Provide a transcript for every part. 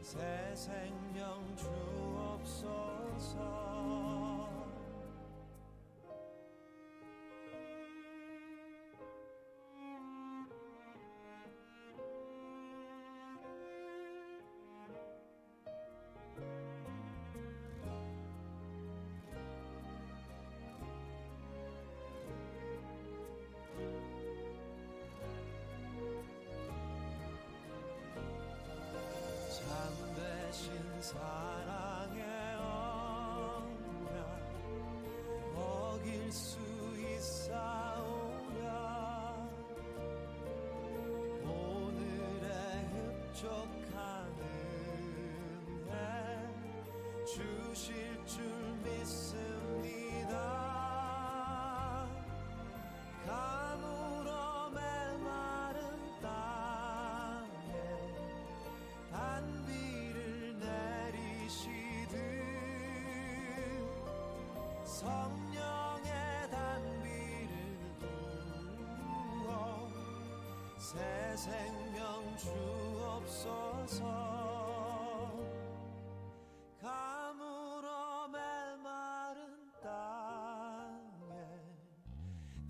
새 생명 주옵소서. 참되신 사랑의 언약 어길 수 있사오랴. 오늘의 흡족한 은혜 주실 줄 믿습니다. 가물어 메마른 땅에 단비를 내리시듯 성령의 단비를 부어 새 생명 주옵소서. 가물어 메마른 땅에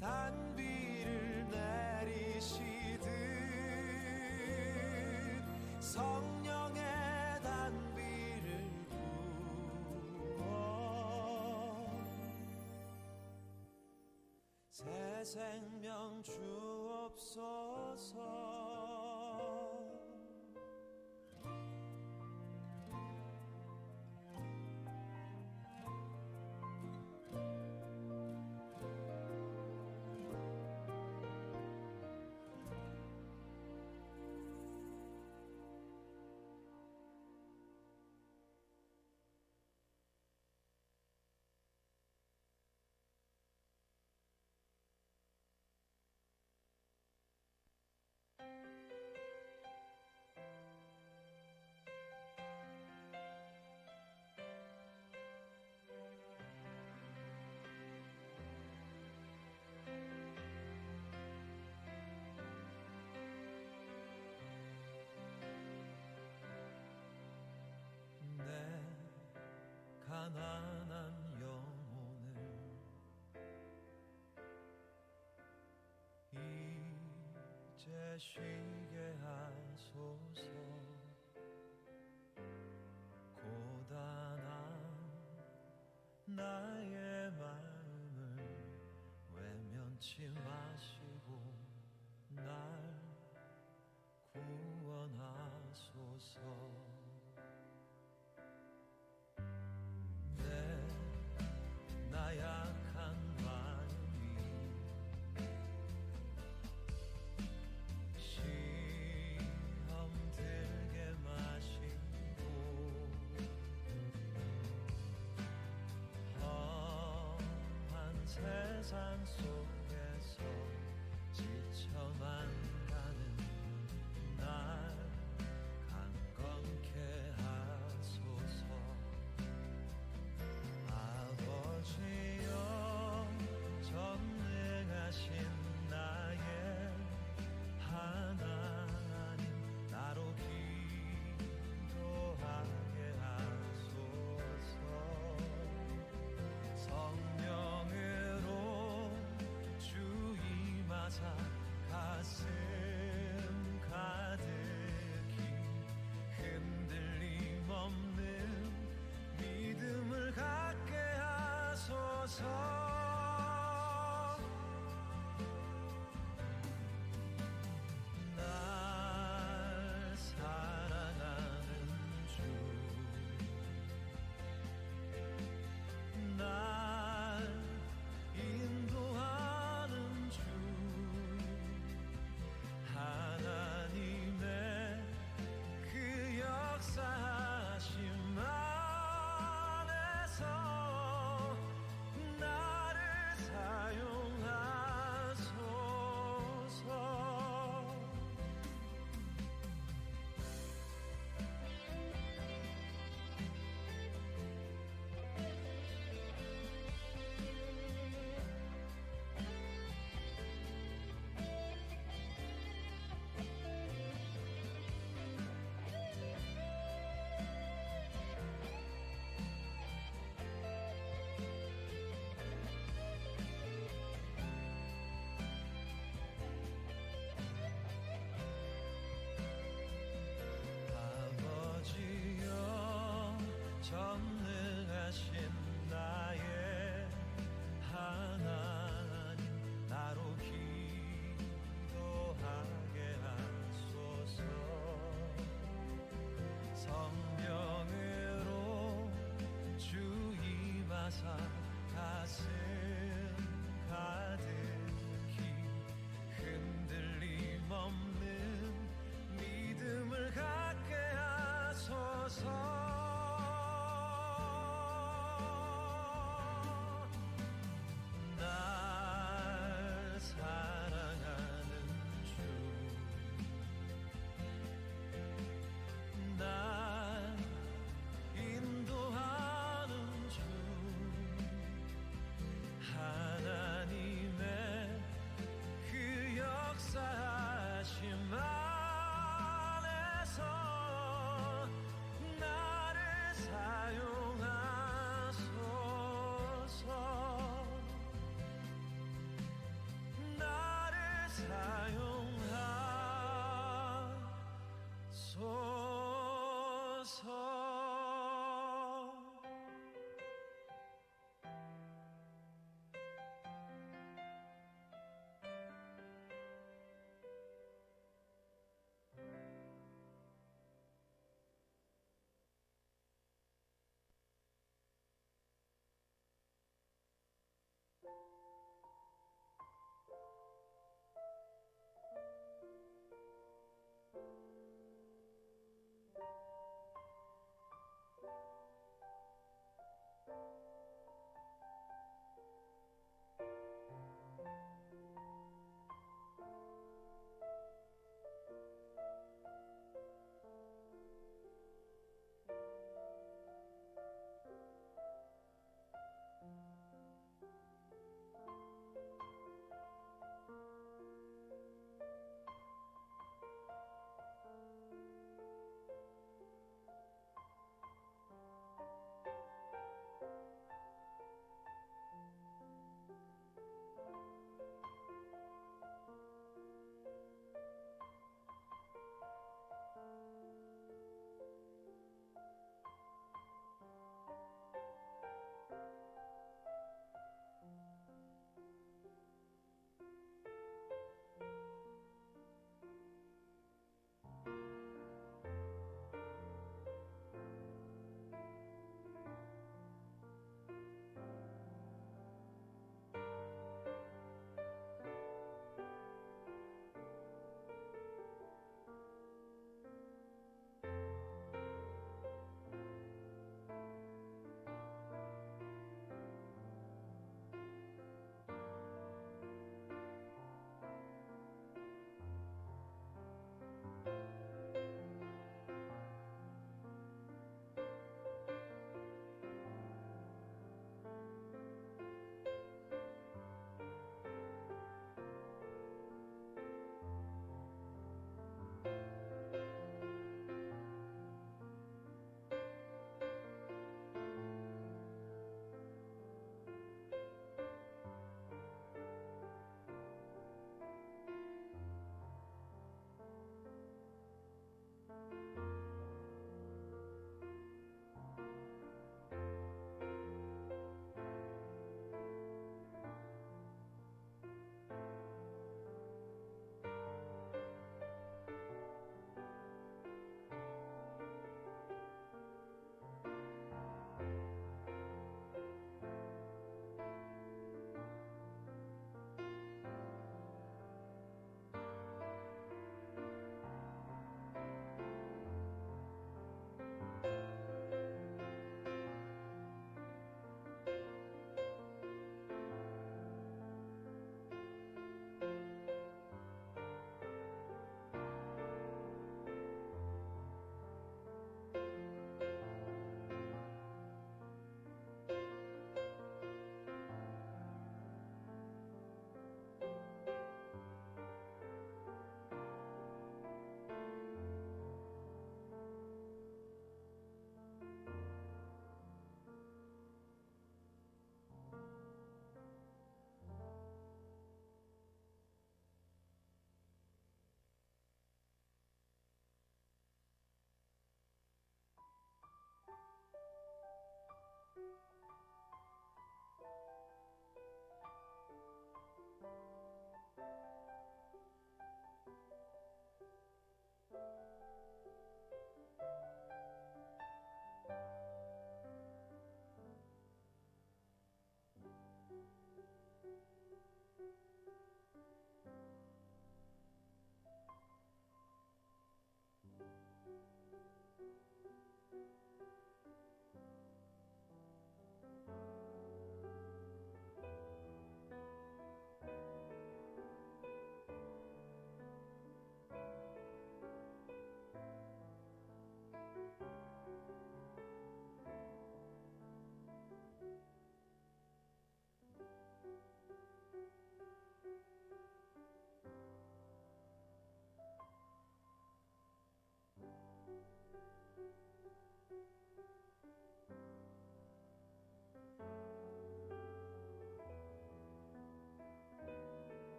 단비를 내리시듯 성령의 단비를 부어 새 생명 주옵소서. 내 가난한 영혼을 이제 쉬게 하소서. 고단한 나의 마음을 외면치 마시고 날 구원하소서. 나약한 마음이 시험 들게 마시고 험한 세상 속에서 지쳐만 가는 날 강건케 하소서. 아버지여 전능하신 나의 하나님, 나로 기도하게 하소서. 성령으로 주임하사 가슴 가득히 흔들림 없는 믿음을 갖게 하소서. 날 사랑하는 주, 날 인도하는 주, 하사 가슴 가득히 흔들림 없는 믿음을 갖게 하소서. 날 사랑하는 주, 날 인도하는 주,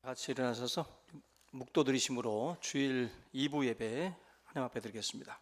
같이 일어나셔서 묵도 들이심으로 주일 2부 예배 하나님 앞에 드리겠습니다.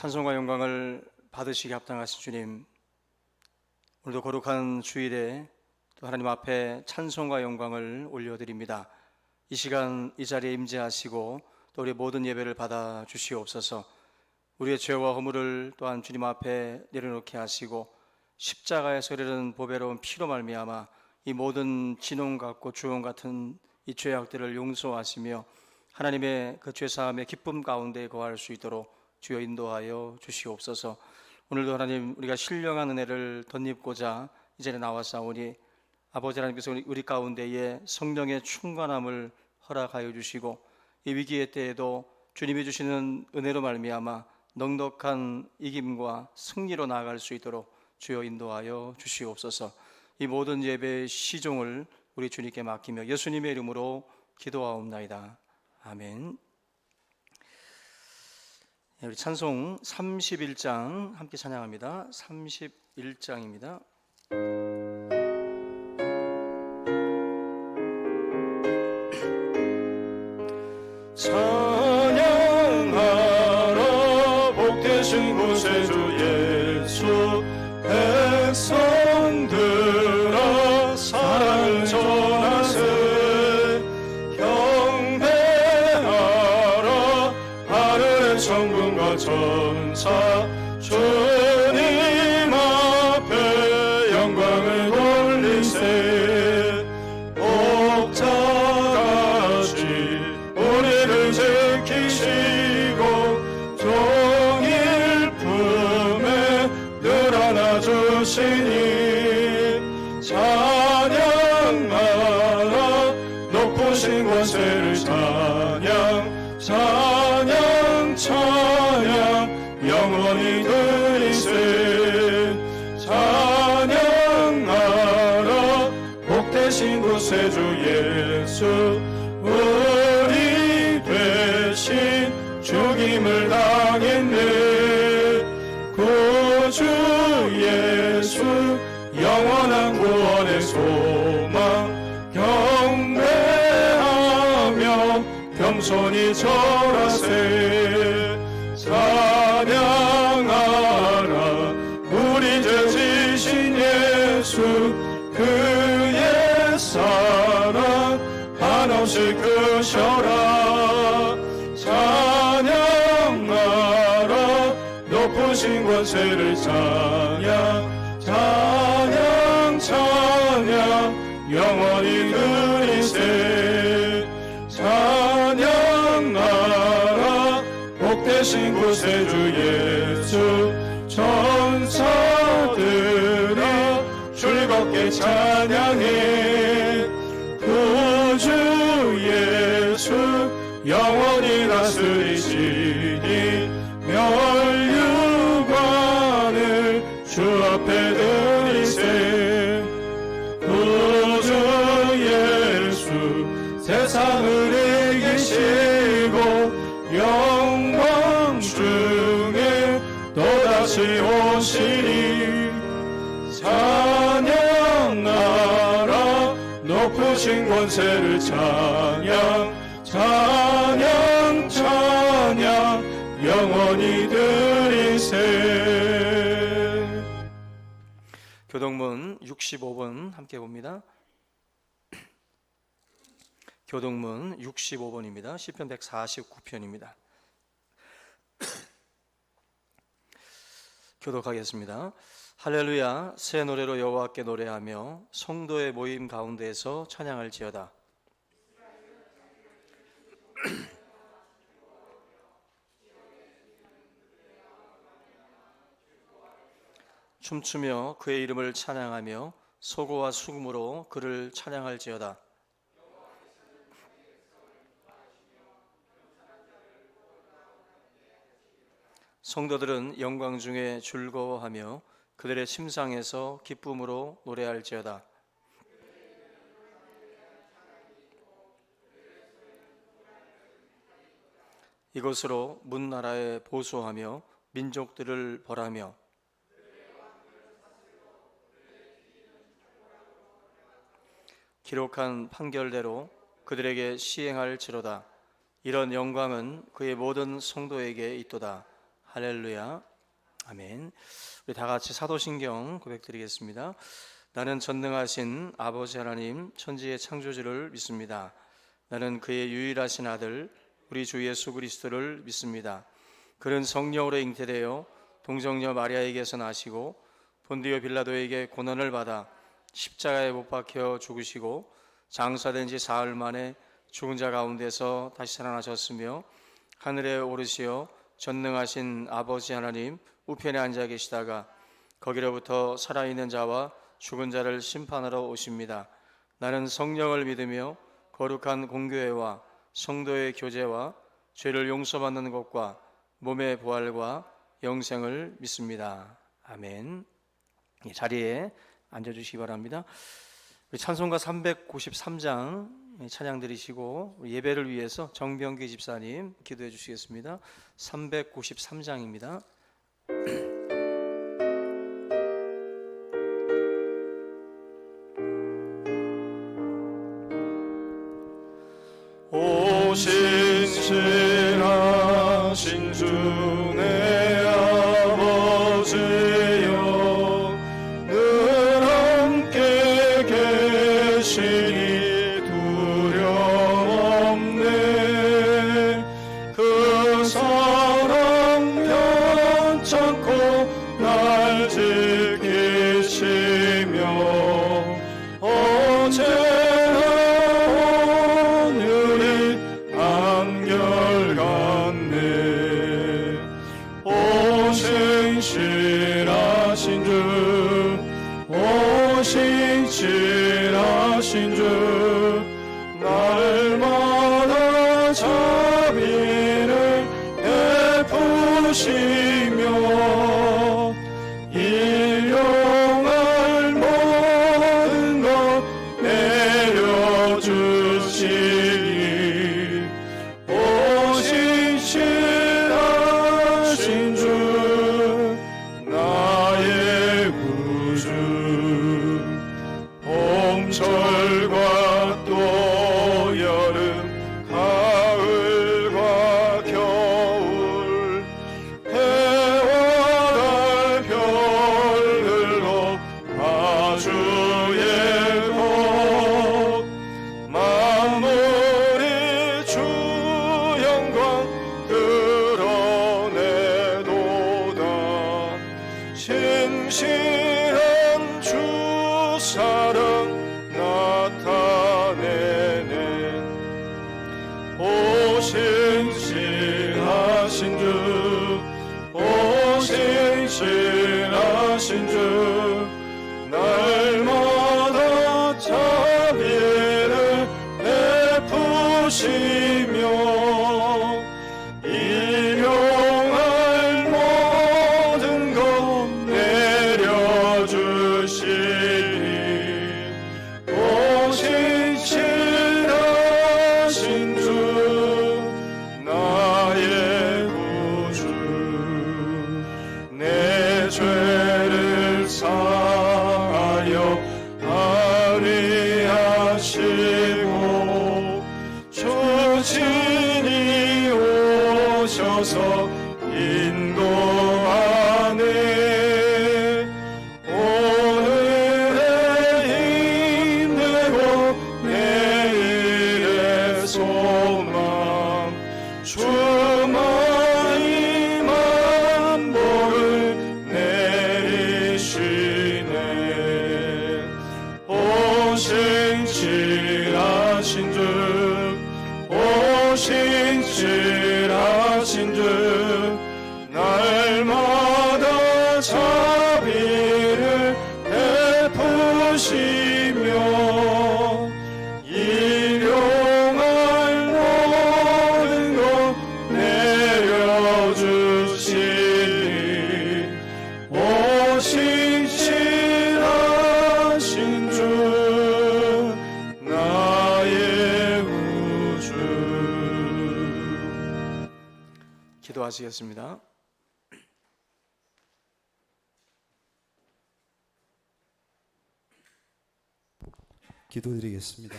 찬송과 영광을 받으시기 합당하신 주님, 오늘도 거룩한 주일에 또 하나님 앞에 찬송과 영광을 올려드립니다. 이 시간 이 자리에 임재하시고 또 우리 모든 예배를 받아 주시옵소서. 우리의 죄와 허물을 또한 주님 앞에 내려놓게 하시고 십자가에서 흐르는 보배로운 피로 말미암아 이 모든 진홍 같고 주홍 같은 이 죄악들을 용서하시며 하나님의 그 죄사함의 기쁨 가운데 거할 수 있도록 주여 인도하여 주시옵소서. 오늘도 하나님 우리가 신령한 은혜를 덧입고자 이 자리에 나왔사오니 아버지 하나님께서 우리 가운데에 성령의 충만함을 허락하여 주시고 이 위기의 때에도 주님이 주시는 은혜로 말미암아 넉넉한 이김과 승리로 나아갈 수 있도록 주여 인도하여 주시옵소서. 이 모든 예배의 시종을 우리 주님께 맡기며 예수님의 이름으로 기도하옵나이다. 아멘. 우리 찬송 31장 함께 찬양합니다. 31장입니다. 찬양하라 복되신 구세주 예수 백성들아 사랑을 전하세 경배하라 하늘의 천군과 천사 주님 앞에 영광을 돌리세 복자같이 우리를 지키시고 종일 품에 늘 안아주시니 찬양하라 높으신 권세를 찬양 찬양 찬양 영원히 드리세 찬양하라 복되신 구세주 예수 우리 대신 죽임을 당했네 구주 예수 영원한 구원의 소망 경배하며 겸손히 절하세 찬양하라 우리 죄 지신 예수 그의 사랑 한없이 크셔라 찬양하라 높으신 권세를 찬양 찬양 찬양 영원히 드리세 찬양하라 복되신 구세주 예수 천사들아 즐겁게 찬양해 구주 예수 영원히 다스리시니 멸류관을 주 앞에 드리세 구주 예수 세상을 이기시고 영광 중에 또다시 오시니 찬양하라 높으신 권세를 찬양 찬양 찬양 영원히 드리세. 교동문 65번 함께 봅니다. 교동문 65번입니다. 시편 149편입니다. 교독하겠습니다. 할렐루야 새 노래로 여호와께 노래하며 성도의 모임 가운데에서 찬양할지어다. 춤추며 그의 이름을 찬양하며 소고와 수금으로 그를 찬양할지어다. 성도들은 영광 중에 즐거워하며 그들의 침상에서 기쁨으로 노래할지어다. 이것으로 문나라에 보수하며 민족들을 벌하며 기록한 판결대로 그들에게 시행할지로다. 이런 영광은 그의 모든 성도에게 있도다. 할렐루야. 아멘. 우리 다 같이 사도신경 고백드리겠습니다. 나는 전능하신 아버지 하나님 천지의 창조주를 믿습니다. 나는 그의 유일하신 아들 우리 주 예수 그리스도를 믿습니다. 그는 성령으로 잉태되어 동정녀 마리아에게서 나시고 본디오 빌라도에게 고난을 받아 십자가에 못 박혀 죽으시고 장사된 지 사흘 만에 죽은 자 가운데서 다시 살아나셨으며 하늘에 오르시어 전능하신 아버지 하나님 우편에 앉아 계시다가 거기로부터 살아있는 자와 죽은 자를 심판하러 오십니다. 나는 성령을 믿으며 거룩한 공교회와 성도의 교제와 죄를 용서받는 것과 몸의 부활과 영생을 믿습니다. 아멘. 자리에 앉아주시기 바랍니다. 찬송가 393장 찬양 드리시고 예배를 위해서 정병기 집사님 기도해 주시겠습니다. 393장입니다. 오 신실하신 주 내 아버지여 늘 함께 계시니 두려움없네. 그 사랑 편찮고 날 지키시며 어제나 오늘이 한결같네. 오 신실하신 주, 오 신실하신 주, 날마다 자비를 베푸시며 일용할 모든 것 내려주시니 오 신실하신 주 나의 구주. 봄철과 또 여름 가을과 겨울 해와 달 별들로 아주의 것 만물이 주 영광 드러내도다. 신실한 주 사랑 나타내네. 오 신실하신 주, 오 신실하신 주, 날마다 자비를 베푸시며 일용할 모든 것 내려주시니 오 신실하신 주 나의 구주. 내 죄를 사하여 안위하시고 주친이 오셔서 인도하네. 오늘의 힘내고 내일의 소망 주마이 만복을 내리시네. 오 신실하신 주, 오 신실하신 주, 날마다 자비를 베푸시며 일용할 모든 것 내려주시니 기도하시겠습니다. 기도드리겠습니다.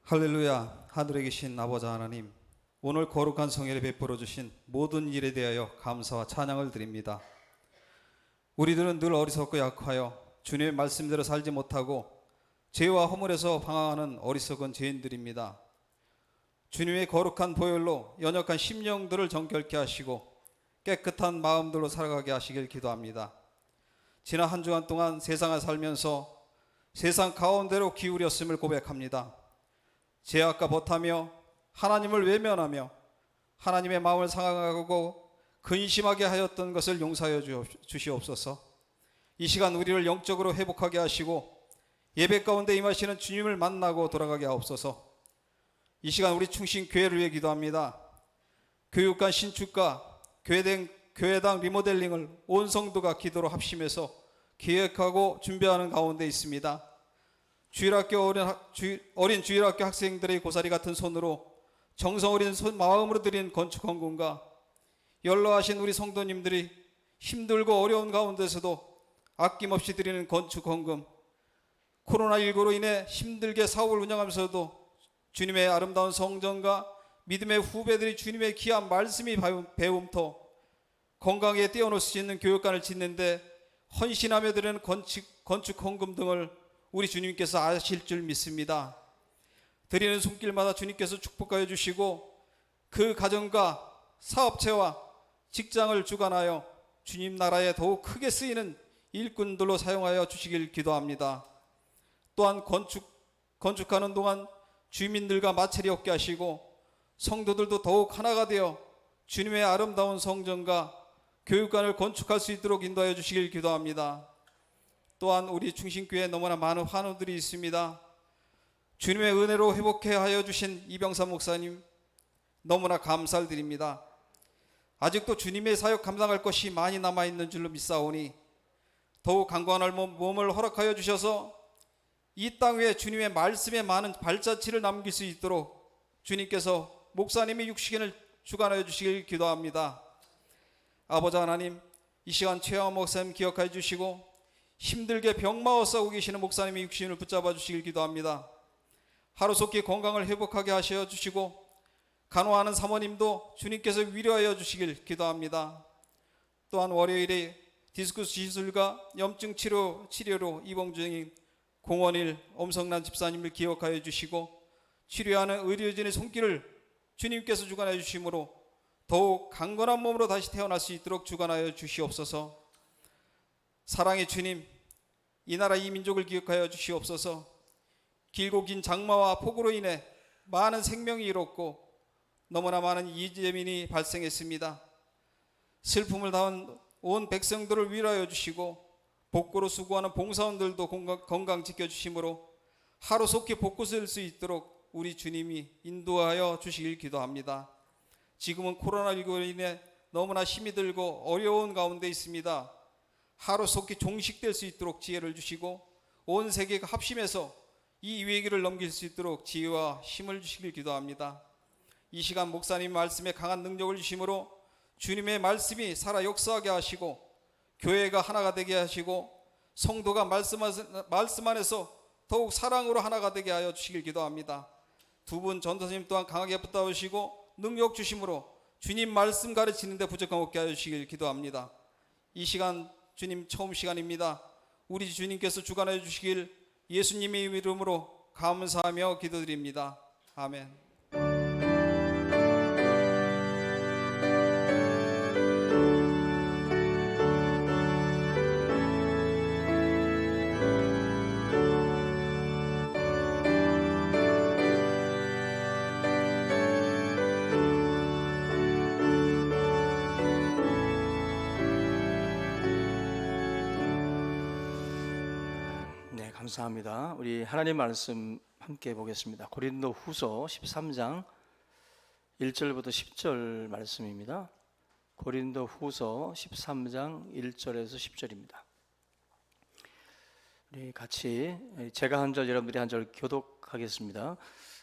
할렐루야. 하늘에 계신 아버지 하나님, 오늘 거룩한 성회를 베풀어 주신 모든 일에 대하여 감사와 찬양을 드립니다. 우리들은 늘 어리석고 약하여 주님의 말씀대로 살지 못하고 죄와 허물에서 방황하는 어리석은 죄인들입니다. 주님의 거룩한 보혈로 연약한 심령들을 정결케 하시고 깨끗한 마음들로 살아가게 하시길 기도합니다. 지난 한 주간 동안 세상을 살면서 세상 가운데로 기울였음을 고백합니다. 죄악과 버타며 하나님을 외면하며 하나님의 마음을 상하고 근심하게 하였던 것을 용서하여 주시옵소서. 이 시간 우리를 영적으로 회복하게 하시고 예배 가운데 임하시는 주님을 만나고 돌아가게 하옵소서. 이 시간 우리 충신교회를 위해 기도합니다. 교육관 신축과 교회당 리모델링을 온 성도가 기도로 합심해서 계획하고 준비하는 가운데 있습니다. 어린 주일학교 학생들의 고사리 같은 손으로 정성 어린 마음으로 드린 건축 헌금과 연로하신 우리 성도님들이 힘들고 어려운 가운데서도 아낌없이 드리는 건축 헌금, 코로나19로 인해 힘들게 사업을 운영하면서도 주님의 아름다운 성전과 믿음의 후배들이 주님의 귀한 말씀이 배움터 건강에 떼어놓을 수 있는 교육관을 짓는데 헌신하며 드리는 건축 헌금 등을 우리 주님께서 아실 줄 믿습니다. 드리는 손길마다 주님께서 축복하여 주시고 그 가정과 사업체와 직장을 주관하여 주님 나라에 더욱 크게 쓰이는 일꾼들로 사용하여 주시길 기도합니다. 또한 건축하는 동안 주민들과 마찰이 없게 하시고 성도들도 더욱 하나가 되어 주님의 아름다운 성전과 교육관을 건축할 수 있도록 인도하여 주시길 기도합니다. 또한 우리 충신교회에 너무나 많은 환우들이 있습니다. 주님의 은혜로 회복해 하여 주신 이병삼 목사님 너무나 감사를 드립니다. 아직도 주님의 사역 감당할 것이 많이 남아있는 줄로 믿사오니 더욱 강건할 몸을 허락하여 주셔서 이 땅 위에 주님의 말씀에 많은 발자취를 남길 수 있도록 주님께서 목사님의 육신을 주관하여 주시길 기도합니다. 아버지 하나님, 이 시간 최영원 목사님 기억하여 주시고 힘들게 병마어 싸우고 계시는 목사님의 육신을 붙잡아 주시길 기도합니다. 하루속히 건강을 회복하게 하셔 주시고 간호하는 사모님도 주님께서 위로하여 주시길 기도합니다. 또한 월요일에 디스크 시술과 염증 치료로 입원 중인 공원일 엄성란 집사님을 기억하여 주시고 치료하는 의료진의 손길을 주님께서 주관하여 주심으로 더욱 강건한 몸으로 다시 태어날 수 있도록 주관하여 주시옵소서. 사랑의 주님, 이 나라 이 민족을 기억하여 주시옵소서. 길고 긴 장마와 폭우로 인해 많은 생명이 잃었고 너무나 많은 이재민이 발생했습니다. 슬픔을 당한 온 백성들을 위로하여 주시고 복구로 수고하는 봉사원들도 건강 지켜주심으로 하루속히 복구 쓸 수 있도록 우리 주님이 인도하여 주시길 기도합니다. 지금은 코로나19로 인해 너무나 힘이 들고 어려운 가운데 있습니다. 하루속히 종식될 수 있도록 지혜를 주시고 온 세계가 합심해서 이 위기를 넘길 수 있도록 지혜와 힘을 주시길 기도합니다. 이 시간 목사님 말씀에 강한 능력을 주심으로 주님의 말씀이 살아 역사하게 하시고 교회가 하나가 되게 하시고 성도가 말씀 안에서 더욱 사랑으로 하나가 되게 하여 주시길 기도합니다. 두 분 전도사님 또한 강하게 붙잡으시고 능력 주심으로 주님 말씀 가르치는 데 부족함 없게 하여 주시길 기도합니다. 이 시간 주님 처음 시간입니다. 우리 주님께서 주관하여 주시길 예수님의 이름으로 감사하며 기도드립니다. 아멘. 네, 감사합니다. 우리 하나님 말씀 함께 보겠습니다. 고린도 후서 13장 1절부터 10절 말씀입니다. 고린도 후서 13장 1절에서 10절입니다. 우리 같이 제가 한 절 여러분들이 한 절 교독하겠습니다.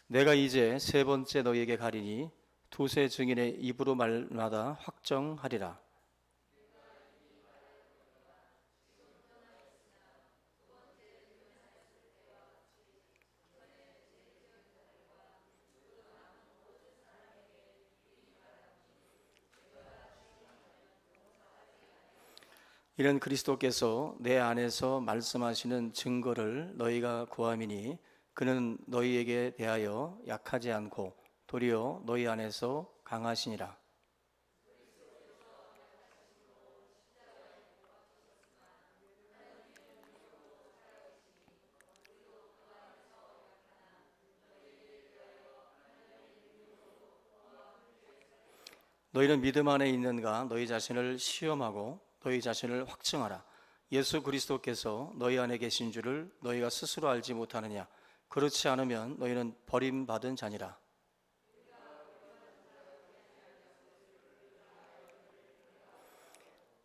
내가 이제 세 번째 너희에게 가리니 두세 증인의 입으로 말마다 확정하리라. 이는 그리스도께서 내 안에서 말씀하시는 증거를 너희가 구함이니 그는 너희에게 대하여 약하지 않고 도리어 너희 안에서 강하시니라. 너희는 믿음 안에 있는가 너희 자신을 시험하고 너희 자신을 확증하라. 예수 그리스도께서 너희 안에 계신 줄을 너희가 스스로 알지 못하느냐. 그렇지 않으면 너희는 버림받은 자니라.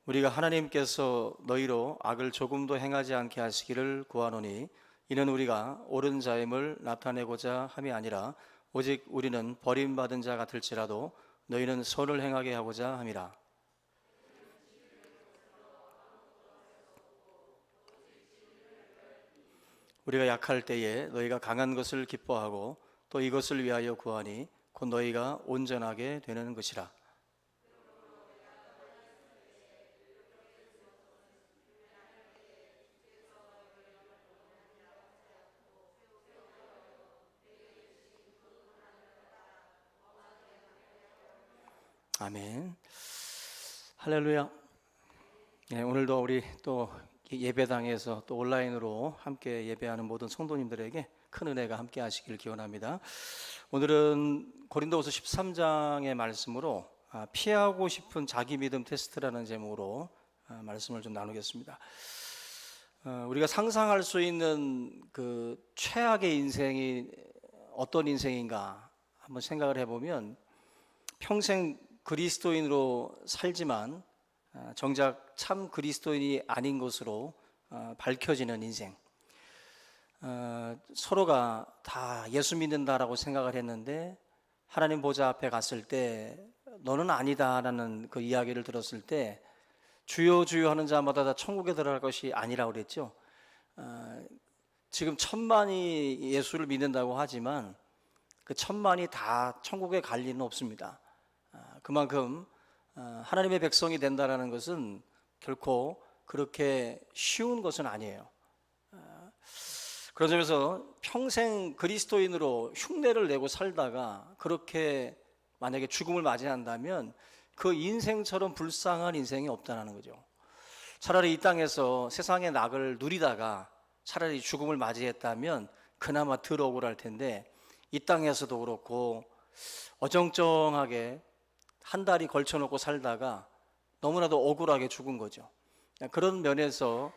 우리가 하나님께서 너희로 악을 조금도 행하지 않게 하시기를 구하노니 이는 우리가 옳은 자임을 나타내고자 함이 아니라 오직 우리는 버림받은 자 같을지라도 너희는 선을 행하게 하고자 함이라. 우리가 약할 때에 너희가 강한 것을 기뻐하고 또 이것을 위하여 구하니 곧 너희가 온전하게 되는 것이라. 아멘. 할렐루야. 네, 오늘도 우리 또 예배당에서 또 온라인으로 함께 예배하는 모든 성도님들에게 큰 은혜가 함께 하시길 기원합니다. 오늘은 고린도후서 13장의 말씀으로 피하고 싶은 자기 믿음 테스트라는 제목으로 말씀을 좀 나누겠습니다. 우리가 상상할 수 있는 그 최악의 인생이 어떤 인생인가 한번 생각을 해보면 평생 그리스도인으로 살지만 정작 참 그리스도인이 아닌 것으로 밝혀지는 인생. 서로가 다 예수 믿는다라고 생각을 했는데 하나님 보좌 앞에 갔을 때 너는 아니다라는 그 이야기를 들었을 때 주여 주여 하는 자마다 다 천국에 들어갈 것이 아니라고 그랬죠. 지금 천만이 예수를 믿는다고 하지만 그 천만이 다 천국에 갈 리는 없습니다. 그만큼 하나님의 백성이 된다는 것은 결코 그렇게 쉬운 것은 아니에요. 그런 점에서 평생 그리스도인으로 흉내를 내고 살다가 그렇게 만약에 죽음을 맞이한다면 그 인생처럼 불쌍한 인생이 없다는 거죠. 차라리 이 땅에서 세상의 낙을 누리다가 차라리 죽음을 맞이했다면 그나마 덜 억울할 텐데 이 땅에서도 그렇고 어정쩡하게 한 달이 걸쳐놓고 살다가 너무나도 억울하게 죽은 거죠. 그런 면에서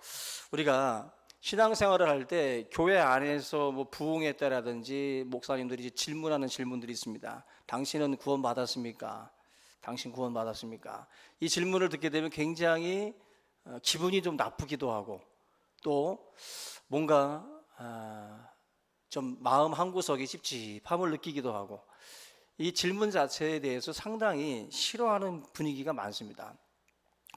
우리가 신앙생활을 할 때 교회 안에서 뭐 부흥했다라든지 목사님들이 질문하는 질문들이 있습니다. 당신은 구원 받았습니까? 당신 구원 받았습니까? 이 질문을 듣게 되면 굉장히 기분이 좀 나쁘기도 하고 또 뭔가 좀 마음 한구석이 찝찝함을 느끼기도 하고 이 질문 자체에 대해서 상당히 싫어하는 분위기가 많습니다.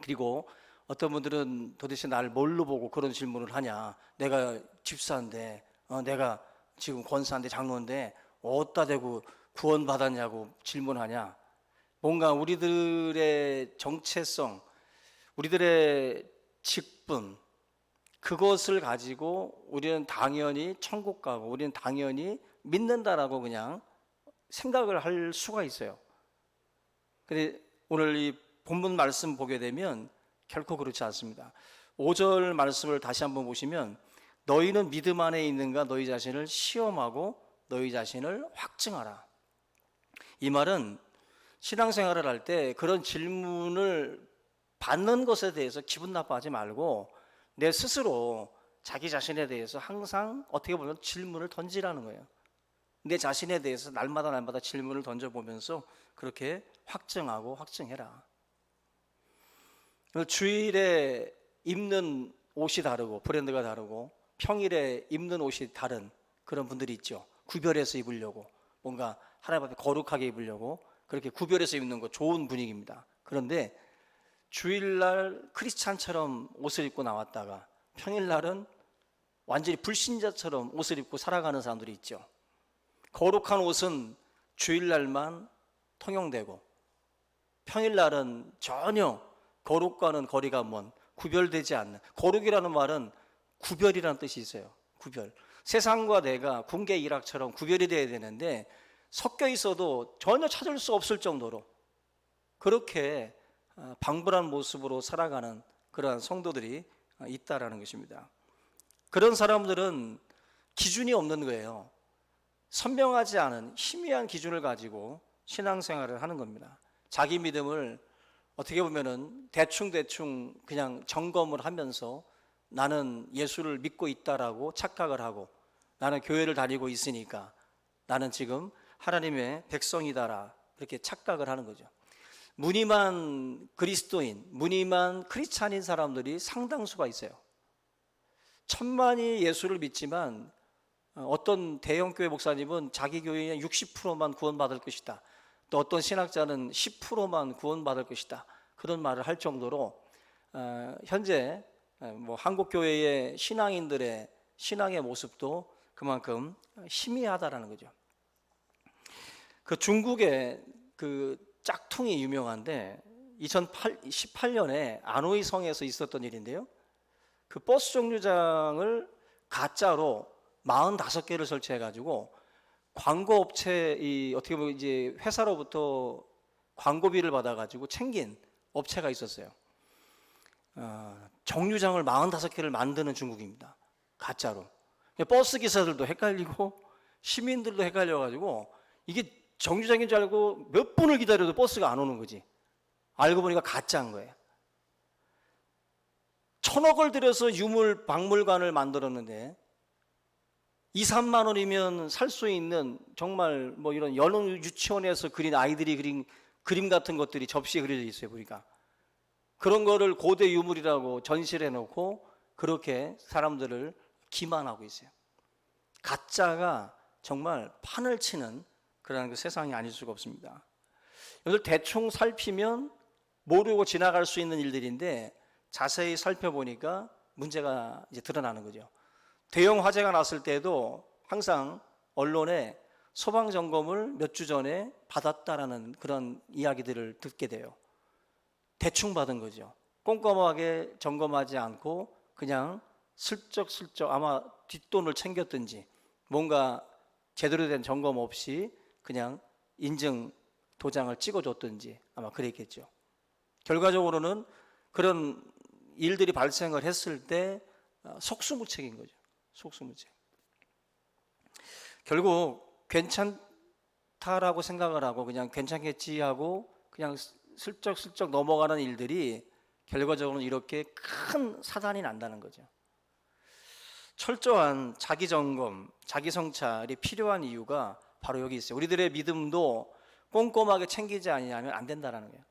그리고 어떤 분들은 도대체 날 뭘로 보고 그런 질문을 하냐. 내가 집사인데 내가 지금 권사인데 장로인데 어디다 대고 구원받았냐고 질문하냐. 뭔가 우리들의 정체성, 우리들의 직분 그것을 가지고 우리는 당연히 천국 가고 우리는 당연히 믿는다라고 그냥 생각을 할 수가 있어요. 근데 오늘 이 본문 말씀 보게 되면 결코 그렇지 않습니다. 5절 말씀을 다시 한번 보시면 너희는 믿음 안에 있는가 너희 자신을 시험하고 너희 자신을 확증하라. 이 말은 신앙생활을 할 때 그런 질문을 받는 것에 대해서 기분 나빠하지 말고 내 스스로 자기 자신에 대해서 항상 어떻게 보면 질문을 던지라는 거예요. 내 자신에 대해서 날마다 질문을 던져보면서 그렇게 확증하고 확증해라. 주일에 입는 옷이 다르고 브랜드가 다르고 평일에 입는 옷이 다른 그런 분들이 있죠. 구별해서 입으려고 뭔가 하나님 앞에 거룩하게 입으려고 그렇게 구별해서 입는 거 좋은 분위기입니다. 그런데 주일날 크리스찬처럼 옷을 입고 나왔다가 평일날은 완전히 불신자처럼 옷을 입고 살아가는 사람들이 있죠. 거룩한 옷은 주일날만 통용되고 평일날은 전혀 거룩과는 거리가 먼, 구별되지 않는, 거룩이라는 말은 구별이라는 뜻이 있어요. 구별. 세상과 내가 군계 일학처럼 구별이 돼야 되는데 섞여 있어도 전혀 찾을 수 없을 정도로 그렇게 방불한 모습으로 살아가는 그러한 성도들이 있다라는 것입니다. 그런 사람들은 기준이 없는 거예요. 선명하지 않은 희미한 기준을 가지고 신앙생활을 하는 겁니다. 자기 믿음을 어떻게 보면은 대충 그냥 점검을 하면서 나는 예수를 믿고 있다라고 착각을 하고 나는 교회를 다니고 있으니까 나는 지금 하나님의 백성이다라 그렇게 착각을 하는 거죠. 무늬만 그리스도인, 무늬만 크리스찬인 사람들이 상당수가 있어요. 천만이 예수를 믿지만 어떤 대형교회 목사님은 자기 교회의 60%만 구원받을 것이다. 또 어떤 신학자는 10%만 구원받을 것이다. 그런 말을 할 정도로 현재 뭐 한국 교회의 신앙인들의 신앙의 모습도 그만큼 희미하다라는 거죠. 그 중국의 그 짝퉁이 유명한데 2018년에 아노이 성에서 있었던 일인데요. 그 버스 정류장을 가짜로 45개를 설치해 가지고 광고 업체 어떻게 보면 이제 회사로부터 광고비를 받아 가지고 챙긴 업체가 있었어요. 정류장을 45개를 만드는 중국입니다. 가짜로. 버스 기사들도 헷갈리고 시민들도 헷갈려 가지고 이게 정류장인 줄 알고 몇 분을 기다려도 버스가 안 오는 거지. 알고 보니까 가짜인 거예요. 1,000억을 들여서 유물 박물관을 만들었는데 2, 3만 원이면 살 수 있는 정말 뭐 이런 연ung 유치원에서 그린 아이들이 그린 그림 같은 것들이 접시에 그려져 있어요. 보니까 그런 거를 고대 유물이라고 전시를 해놓고 그렇게 사람들을 기만하고 있어요. 가짜가 정말 판을 치는 그런 그 세상이 아닐 수가 없습니다. 이것을 대충 살피면 모르고 지나갈 수 있는 일들인데 자세히 살펴보니까 문제가 이제 드러나는 거죠. 대형 화재가 났을 때도 항상 언론에 소방 점검을 몇 주 전에 받았다라는 그런 이야기들을 듣게 돼요. 대충 받은 거죠. 꼼꼼하게 점검하지 않고 그냥 슬쩍슬쩍 아마 뒷돈을 챙겼든지 뭔가 제대로 된 점검 없이 그냥 인증 도장을 찍어줬든지 아마 그랬겠죠. 결과적으로는 그런 일들이 발생을 했을 때 속수무책인 거죠. 속수무책. 결국 괜찮다라고 생각을 하고 그냥 괜찮겠지 하고 그냥 슬쩍슬쩍 넘어가는 일들이 결과적으로는 이렇게 큰 사단이 난다는 거죠. 철저한 자기 점검, 자기 성찰이 필요한 이유가 바로 여기 있어요. 우리들의 믿음도 꼼꼼하게 챙기지 않으면 안 된다는 거예요.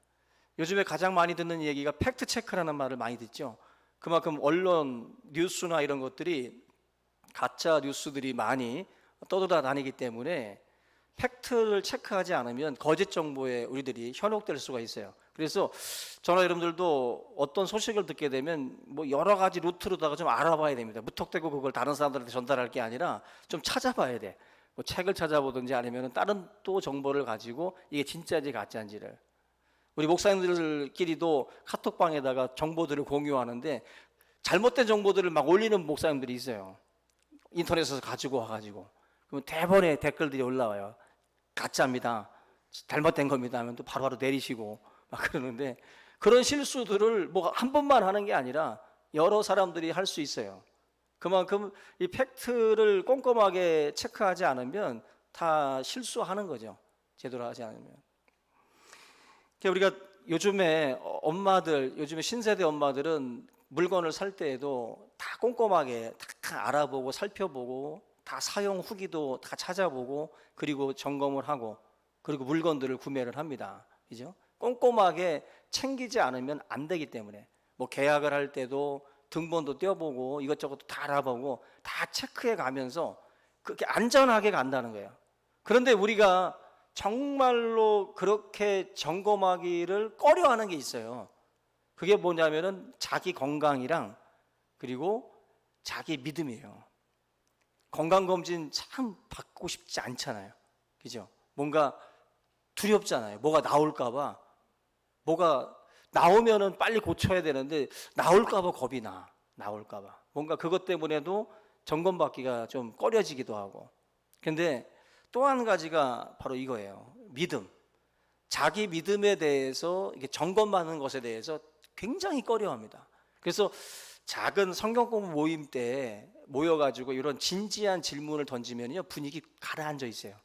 요즘에 가장 많이 듣는 얘기가 팩트 체크라는 말을 많이 듣죠. 그만큼 언론 뉴스나 이런 것들이 가짜 뉴스들이 많이 떠돌아다니기 때문에 팩트를 체크하지 않으면 거짓 정보에 우리들이 현혹될 수가 있어요. 그래서 저나 여러분들도 어떤 소식을 듣게 되면 뭐 여러 가지 루트로다가 좀 알아봐야 됩니다. 무턱대고 그걸 다른 사람들한테 전달할 게 아니라 좀 찾아봐야 돼. 뭐 책을 찾아보든지 아니면 다른 또 정보를 가지고 이게 진짜인지 가짜인지를. 우리 목사님들끼리도 카톡방에다가 정보들을 공유하는데 잘못된 정보들을 막 올리는 목사님들이 있어요. 인터넷에서 가지고 와가지고. 그러면 대번에 댓글들이 올라와요. 가짜입니다. 잘못된 겁니다 하면 또 바로바로 내리시고 막 그러는데 그런 실수들을 뭐 한 번만 하는 게 아니라 여러 사람들이 할 수 있어요. 그만큼 이 팩트를 꼼꼼하게 체크하지 않으면 다 실수하는 거죠. 제대로 하지 않으면. 우리가 요즘에 엄마들, 요즘에 신세대 엄마들은 물건을 살 때에도 다 꼼꼼하게 다 알아보고 살펴보고 다 사용 후기도 다 찾아보고 그리고 점검을 하고 그리고 물건들을 구매를 합니다. 그죠? 꼼꼼하게 챙기지 않으면 안 되기 때문에 뭐 계약을 할 때도 등본도 떼어보고 이것저것 다 알아보고 다 체크해 가면서 그렇게 안전하게 간다는 거예요. 그런데 우리가 정말로 그렇게 점검하기를 꺼려하는 게 있어요. 그게 뭐냐면은 자기 건강이랑 그리고 자기 믿음이에요. 건강검진 참 받고 싶지 않잖아요. 그죠? 뭔가 두렵잖아요. 뭐가 나올까봐. 뭐가 나오면은 빨리 고쳐야 되는데 나올까봐 겁이 나. 나올까봐. 뭔가 그것 때문에도 점검받기가 좀 꺼려지기도 하고. 근데 또 한 가지가 바로 이거예요. 믿음. 자기 믿음에 대해서 이게 점검받는 것에 대해서 굉장히 꺼려합니다. 그래서 작은 성경 공부 모임 때 모여가지고 이런 진지한 질문을 던지면요 분위기 가라앉아 있어요.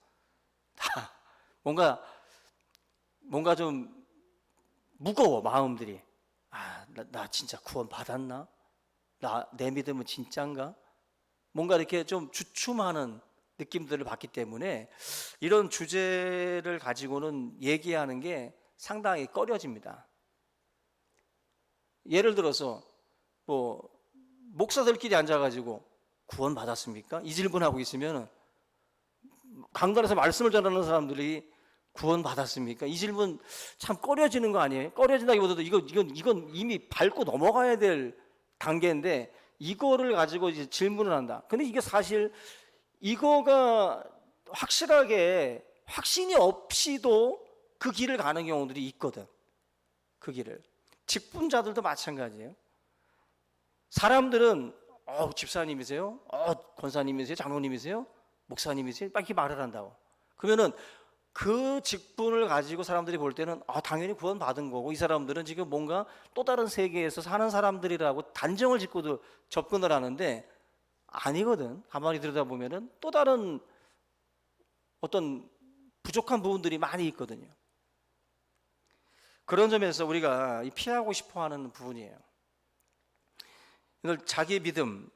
다 뭔가 좀 무거워 마음들이. 나 진짜 구원 받았나? 내 믿음은 진짠가? 뭔가 이렇게 좀 주춤하는 느낌들을 받기 때문에 이런 주제를 가지고는 얘기하는 게 상당히 꺼려집니다. 예를 들어서 뭐 목사들끼리 앉아가지고 구원 받았습니까? 이 질문하고 있으면 강단에서 말씀을 전하는 사람들이 구원 받았습니까? 이 질문 참 꺼려지는 거 아니에요? 꺼려진다기보다도 이건 이미 밟고 넘어가야 될 단계인데 이거를 가지고 이제 질문을 한다. 근데 이게 사실 이거가 확실하게 확신이 없이도 그 길을 가는 경우들이 있거든. 그 길을. 직분자들도 마찬가지예요. 사람들은 집사님이세요? 권사님이세요? 장로님이세요? 목사님이세요? 막 이렇게 말을 한다고. 그러면은 그 직분을 가지고 사람들이 볼 때는 당연히 구원 받은 거고 이 사람들은 지금 뭔가 또 다른 세계에서 사는 사람들이라고 단정을 짓고도 접근을 하는데 아니거든. 가만히 들여다보면은 또 다른 어떤 부족한 부분들이 많이 있거든요. 그런 점에서 우리가 피하고 싶어하는 부분이에요. 오늘 자기 믿음,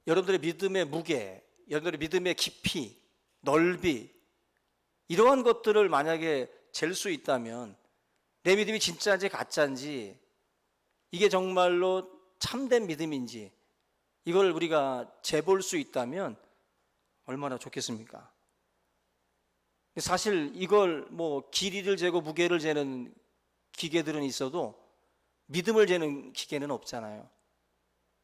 여러분들의 믿음의 무게, 여러분들의 믿음의 깊이, 넓이 이러한 것들을 만약에 잴 수 있다면 내 믿음이 진짜인지 가짜인지 이게 정말로 참된 믿음인지 이걸 우리가 재볼 수 있다면 얼마나 좋겠습니까? 사실 이걸 뭐 길이를 재고 무게를 재는 기계들은 있어도 믿음을 재는 기계는 없잖아요.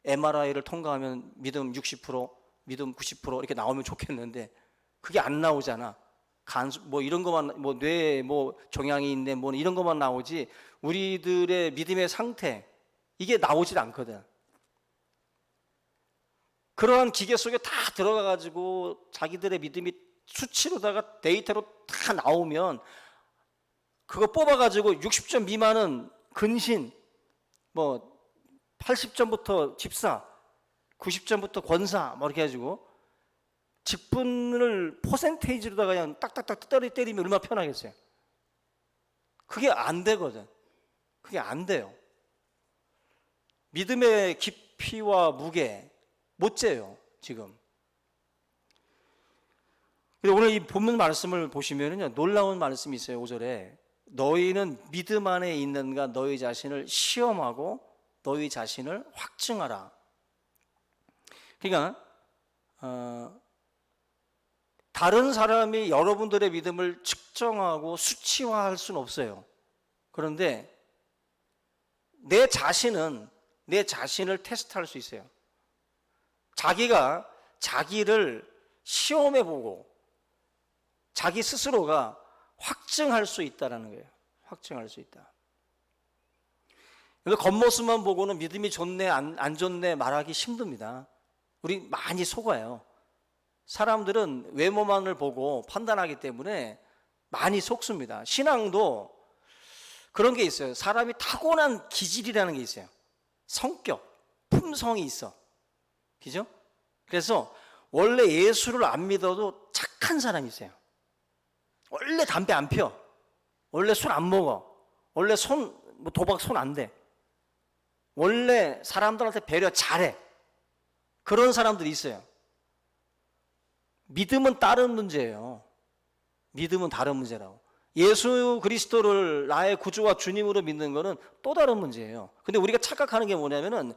MRI를 통과하면 믿음 60%, 믿음 90% 이렇게 나오면 좋겠는데 그게 안 나오잖아. 뭐 이런 것만 뭐 뇌에 뭐 종양이 있네 뭐 이런 것만 나오지 우리들의 믿음의 상태 이게 나오질 않거든. 그러한 기계 속에 다 들어가 가지고 자기들의 믿음이 수치로다가 데이터로 다 나오면 그거 뽑아 가지고 60점 미만은 근신, 뭐 80점부터 집사, 90점부터 권사 뭐 이렇게 해가지고 직분을 퍼센테이지로다가 그냥 딱딱딱 때리면 얼마나 편하겠어요. 그게 안 되거든. 그게 안 돼요. 믿음의 깊이와 무게 못 재요 지금. 오늘 이 본문 말씀을 보시면은요 놀라운 말씀이 있어요. 5절에 너희는 믿음 안에 있는가 너희 자신을 시험하고 너희 자신을 확증하라. 그러니까 다른 사람이 여러분들의 믿음을 측정하고 수치화할 수는 없어요. 그런데 내 자신은 내 자신을 테스트할 수 있어요. 자기가 자기를 시험해보고 자기 스스로가 확증할 수 있다는 거예요. 확증할 수 있다. 겉모습만 보고는 믿음이 좋네 안 좋네 말하기 힘듭니다. 우리 많이 속아요. 사람들은 외모만을 보고 판단하기 때문에 많이 속습니다. 신앙도 그런 게 있어요. 사람이 타고난 기질이라는 게 있어요. 성격, 품성이 있어. 그죠? 그래서 원래 예수를 안 믿어도 착한 사람이 있어요. 원래 담배 안 펴. 원래 술 안 먹어. 원래 도박 손 안 대. 원래 사람들한테 배려 잘해. 그런 사람들이 있어요. 믿음은 다른 문제예요. 믿음은 다른 문제라고. 예수 그리스도를 나의 구주와 주님으로 믿는 거는 또 다른 문제예요. 근데 우리가 착각하는 게 뭐냐면은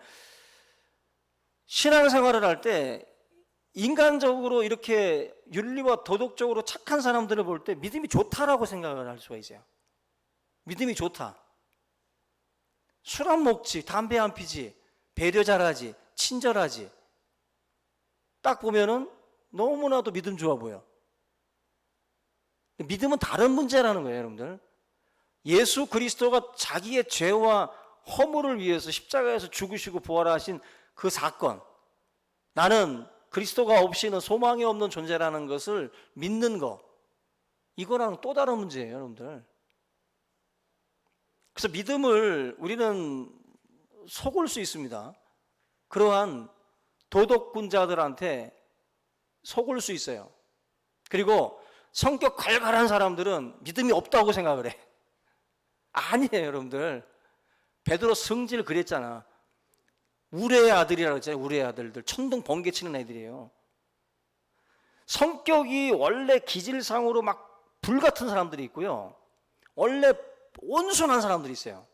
신앙생활을 할 때 인간적으로 이렇게 윤리와 도덕적으로 착한 사람들을 볼 때 믿음이 좋다라고 생각을 할 수가 있어요. 믿음이 좋다. 술 안 먹지, 담배 안 피지, 배려 잘하지, 친절하지. 딱 보면은 너무나도 믿음 좋아 보여. 믿음은 다른 문제라는 거예요, 여러분들. 예수 그리스도가 자기의 죄와 허물을 위해서 십자가에서 죽으시고 부활하신 그 사건, 나는 그리스도가 없이는 소망이 없는 존재라는 것을 믿는 거, 이거랑 또 다른 문제예요, 여러분들. 그래서 믿음을 우리는 속을 수 있습니다. 그러한 도덕군자들한테 속을 수 있어요. 그리고 성격 갈갈한 사람들은 믿음이 없다고 생각을 해. 아니에요, 여러분들. 베드로 성질 그랬잖아. 우레의 아들이라고 했잖아요. 우레의 아들들. 천둥 번개 치는 애들이에요. 성격이 원래 기질상으로 막 불같은 사람들이 있고요, 원래 온순한 사람들이 있어요.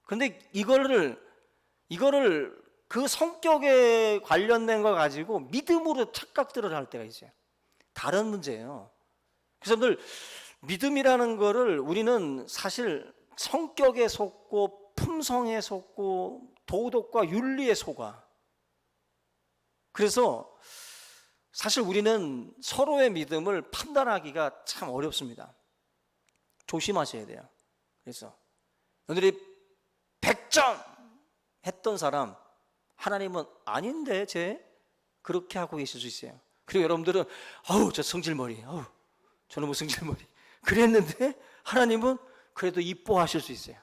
근데 이거를 그 성격에 관련된 거 가지고 믿음으로 착각들을 할 때가 있어요. 다른 문제예요. 그래서 늘 믿음이라는 거를 우리는 사실 성격에 속고 품성에 속고 도덕과 윤리에 속아. 그래서 사실 우리는 서로의 믿음을 판단하기가 참 어렵습니다. 조심하셔야 돼요. 그래서 오늘이 100점 했던 사람, 하나님은 아닌데 쟤 그렇게 하고 계실 수 있어요. 그리고 여러분들은 아우 저 성질머리, 아우 저놈의 성질머리 그랬는데 하나님은 그래도 이뻐하실 수 있어요.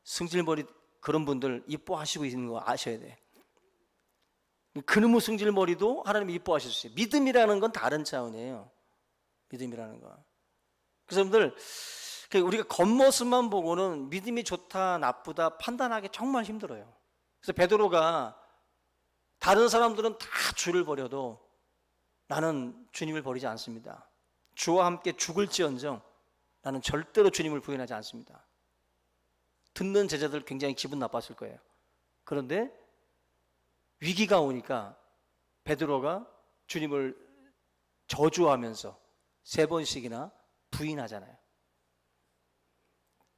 성질머리 그런 분들 이뻐하시고 있는 거 아셔야 돼. 그놈의 성질머리도 하나님이 이뻐하실 수 있어요. 믿음이라는 건 다른 차원이에요. 믿음이라는 거. 그래서 여러분들 우리가 겉모습만 보고는 믿음이 좋다 나쁘다 판단하기 정말 힘들어요. 그래서 베드로가 다른 사람들은 다 주를 버려도 나는 주님을 버리지 않습니다. 주와 함께 죽을지언정 나는 절대로 주님을 부인하지 않습니다. 듣는 제자들 굉장히 기분 나빴을 거예요. 그런데 위기가 오니까 베드로가 주님을 저주하면서 3번씩이나 부인하잖아요.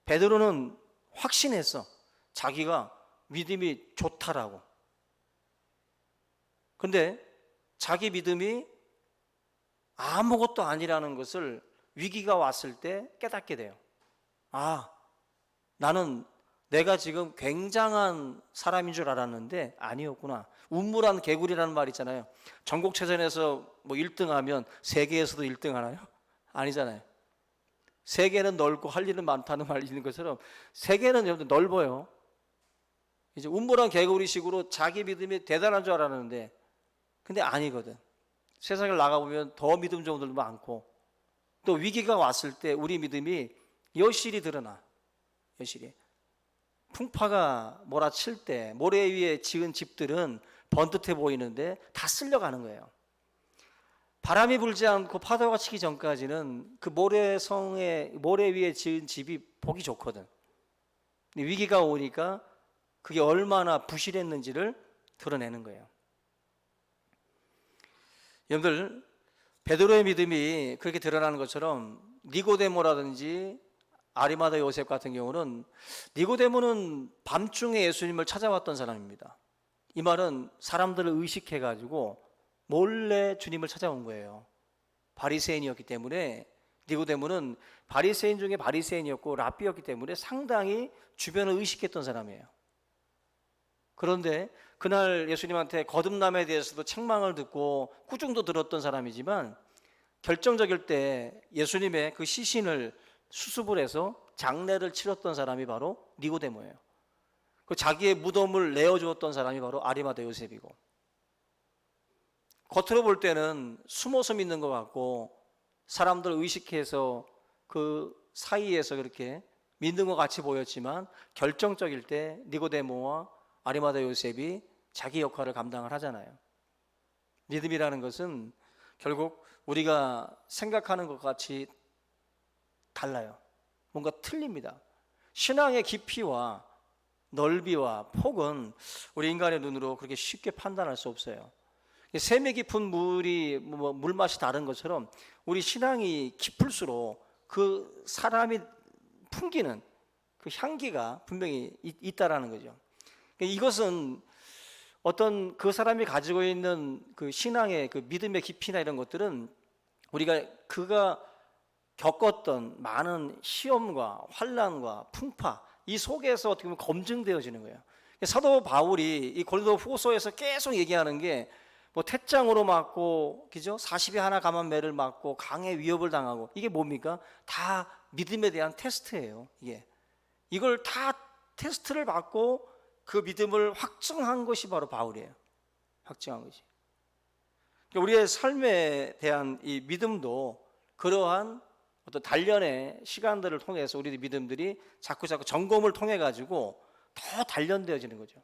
베드로는 확신했어. 자기가 믿음이 좋다라고. 근데 자기 믿음이 아무것도 아니라는 것을 위기가 왔을 때 깨닫게 돼요. 아, 나는 내가 지금 굉장한 사람인 줄 알았는데 아니었구나. 운물한 개구리라는 말 있잖아요. 전국체전에서 뭐 1등하면 세계에서도 1등 하나요? 아니잖아요. 세계는 넓고 할 일은 많다는 말이 있는 것처럼 세계는 여러분 넓어요. 이제 운물한 개구리식으로 자기 믿음이 대단한 줄 알았는데 근데 아니거든. 세상을 나가보면 더 믿음 좋은 분들도 많고 또 위기가 왔을 때 우리 믿음이 여실히 드러나. 여실히. 풍파가 몰아칠 때 모래 위에 지은 집들은 번듯해 보이는데 다 쓸려가는 거예요. 바람이 불지 않고 파도가 치기 전까지는 그 모래 위에 지은 집이 보기 좋거든. 근데 위기가 오니까 그게 얼마나 부실했는지를 드러내는 거예요. 여러분들, 베드로의 믿음이 그렇게 드러나는 것처럼 니고데모라든지 아리마다 요셉 같은 경우는, 니고데모는 밤중에 예수님을 찾아왔던 사람입니다. 이 말은 사람들을 의식해가지고 몰래 주님을 찾아온 거예요. 바리새인이었기 때문에 니고데모는 바리새인 중에 바리새인이었고 랍비였기 때문에 상당히 주변을 의식했던 사람이에요. 그런데 그날 예수님한테 거듭남에 대해서도 책망을 듣고 꾸중도 들었던 사람이지만 결정적일 때 예수님의 그 시신을 수습을 해서 장례를 치렀던 사람이 바로 니고데모예요. 그 자기의 무덤을 내어주었던 사람이 바로 아리마다 요셉이고, 겉으로 볼 때는 숨어서 믿는 것 같고 사람들을 의식해서 그 사이에서 그렇게 믿는 것 같이 보였지만 결정적일 때 니고데모와 아리마다 요셉이 자기 역할을 감당을 하잖아요. 믿음이라는 것은 결국 우리가 생각하는 것 같이 달라요. 뭔가 틀립니다. 신앙의 깊이와 넓이와 폭은 우리 인간의 눈으로 그렇게 쉽게 판단할 수 없어요. 샘이 깊은 물이 물맛이 다른 것처럼 우리 신앙이 깊을수록 그 사람이 풍기는 그 향기가 분명히 있다라는 거죠. 이것은 어떤 그 사람이 가지고 있는 그 신앙의 그 믿음의 깊이나 이런 것들은 그가 겪었던 많은 시험과 환난과 풍파 이 속에서 어떻게 보면 검증되어지는 거예요. 사도 바울이 이 고린도 후서에서 계속 얘기하는 게 뭐 태장으로 맞고, 그죠? 40에 하나 감한 매를 맞고 강의 위협을 당하고, 이게 뭡니까? 다 믿음에 대한 테스트예요. 이걸 다 테스트를 받고 그 믿음을 확증한 것이 바로 바울이에요. 확증한 것이. 우리의 삶에 대한 이 믿음도 그러한 어떤 단련의 시간들을 통해서 우리 믿음들이 자꾸 점검을 통해 가지고 더 단련되어지는 거죠.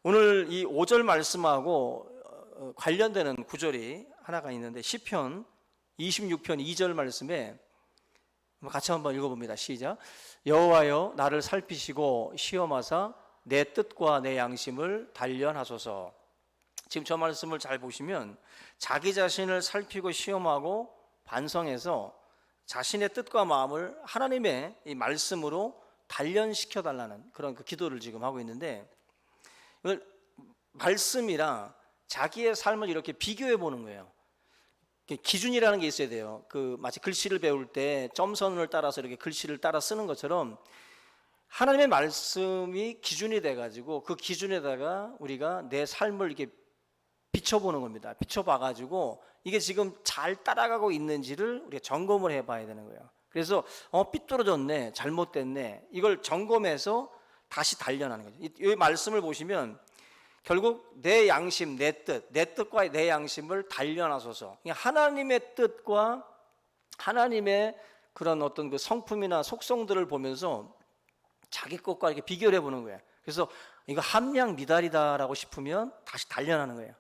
오늘 이 5절 말씀하고 관련되는 구절이 하나가 있는데 시편 26편 2절 말씀에 같이 한번 읽어봅니다. 시작. 여호와여 나를 살피시고 시험하사 내 뜻과 내 양심을 단련하소서. 지금 저 말씀을 잘 보시면 자기 자신을 살피고 시험하고 반성해서 자신의 뜻과 마음을 하나님의 이 말씀으로 단련시켜 달라는 그런 그 기도를 지금 하고 있는데, 이걸 말씀이랑 자기의 삶을 이렇게 비교해 보는 거예요. 기준이라는 게 있어야 돼요. 마치 글씨를 배울 때 점선을 따라서 이렇게 글씨를 따라 쓰는 것처럼 하나님의 말씀이 기준이 돼 가지고 그 기준에다가 우리가 내 삶을 이렇게 비춰보는 겁니다. 비춰봐 가지고 이게 지금 잘 따라가고 있는지를 우리가 점검을 해봐야 되는 거예요. 그래서 삐뚤어졌네, 잘못됐네, 이걸 점검해서 다시 단련하는 거죠. 이 말씀을 보시면 결국 내 양심, 내 뜻과 내 양심을 단련하소서. 하나님의 뜻과 하나님의 그런 어떤 그 성품이나 속성들을 보면서 자기 것과 이렇게 비교를 해보는 거예요. 그래서 이거 함량 미달이다라고 싶으면 다시 단련하는 거예요.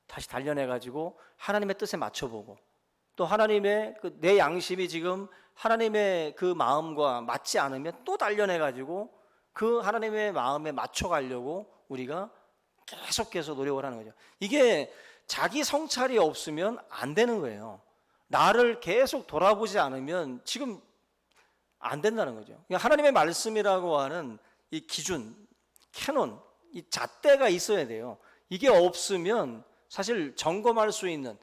다시 단련해가지고 하나님의 뜻에 맞춰보고, 또 하나님의 내 양심이 지금 하나님의 그 마음과 맞지 않으면 또 단련해가지고 그 하나님의 마음에 맞춰가려고 우리가 계속해서 노력을 하는 거죠. 이게 자기 성찰이 없으면 안 되는 거예요. 나를 계속 돌아보지 않으면 지금 안 된다는 거죠. 하나님의 말씀이라고 하는 이 기준, 캐논, 이 잣대가 있어야 돼요. 이게 없으면 사실 점검할 수 있는,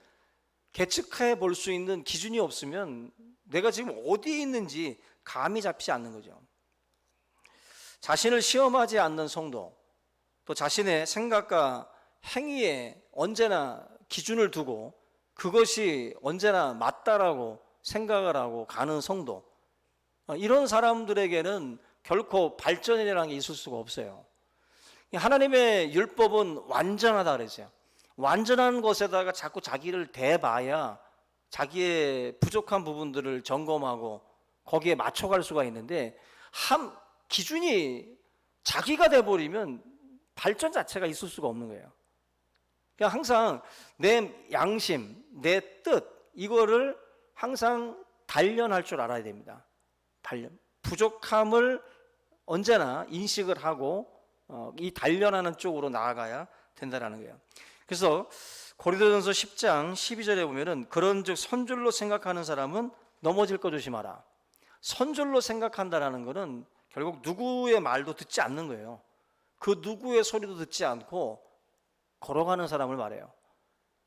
계측해 볼 수 있는 기준이 없으면 내가 지금 어디에 있는지 감이 잡히지 않는 거죠. 자신을 시험하지 않는 성도, 또 자신의 생각과 행위에 언제나 기준을 두고 그것이 언제나 맞다라고 생각을 하고 가는 성도, 이런 사람들에게는 결코 발전이라는 게 있을 수가 없어요. 하나님의 율법은 완전하다 그랬어요. 완전한 것에다가 자꾸 자기를 대봐야 자기의 부족한 부분들을 점검하고 거기에 맞춰갈 수가 있는데, 기준이 자기가 돼버리면 발전 자체가 있을 수가 없는 거예요. 그러니까 항상 내 양심, 내 뜻, 이거를 항상 단련할 줄 알아야 됩니다. 부족함을 언제나 인식을 하고 이 단련하는 쪽으로 나아가야 된다는 거예요. 그래서 고린도전서 10장 12절에 보면은 그런즉 선줄로 생각하는 사람은 넘어질 거 조심하라. 선줄로 생각한다라는 것은 결국 누구의 말도 듣지 않는 거예요. 그 누구의 소리도 듣지 않고 걸어가는 사람을 말해요.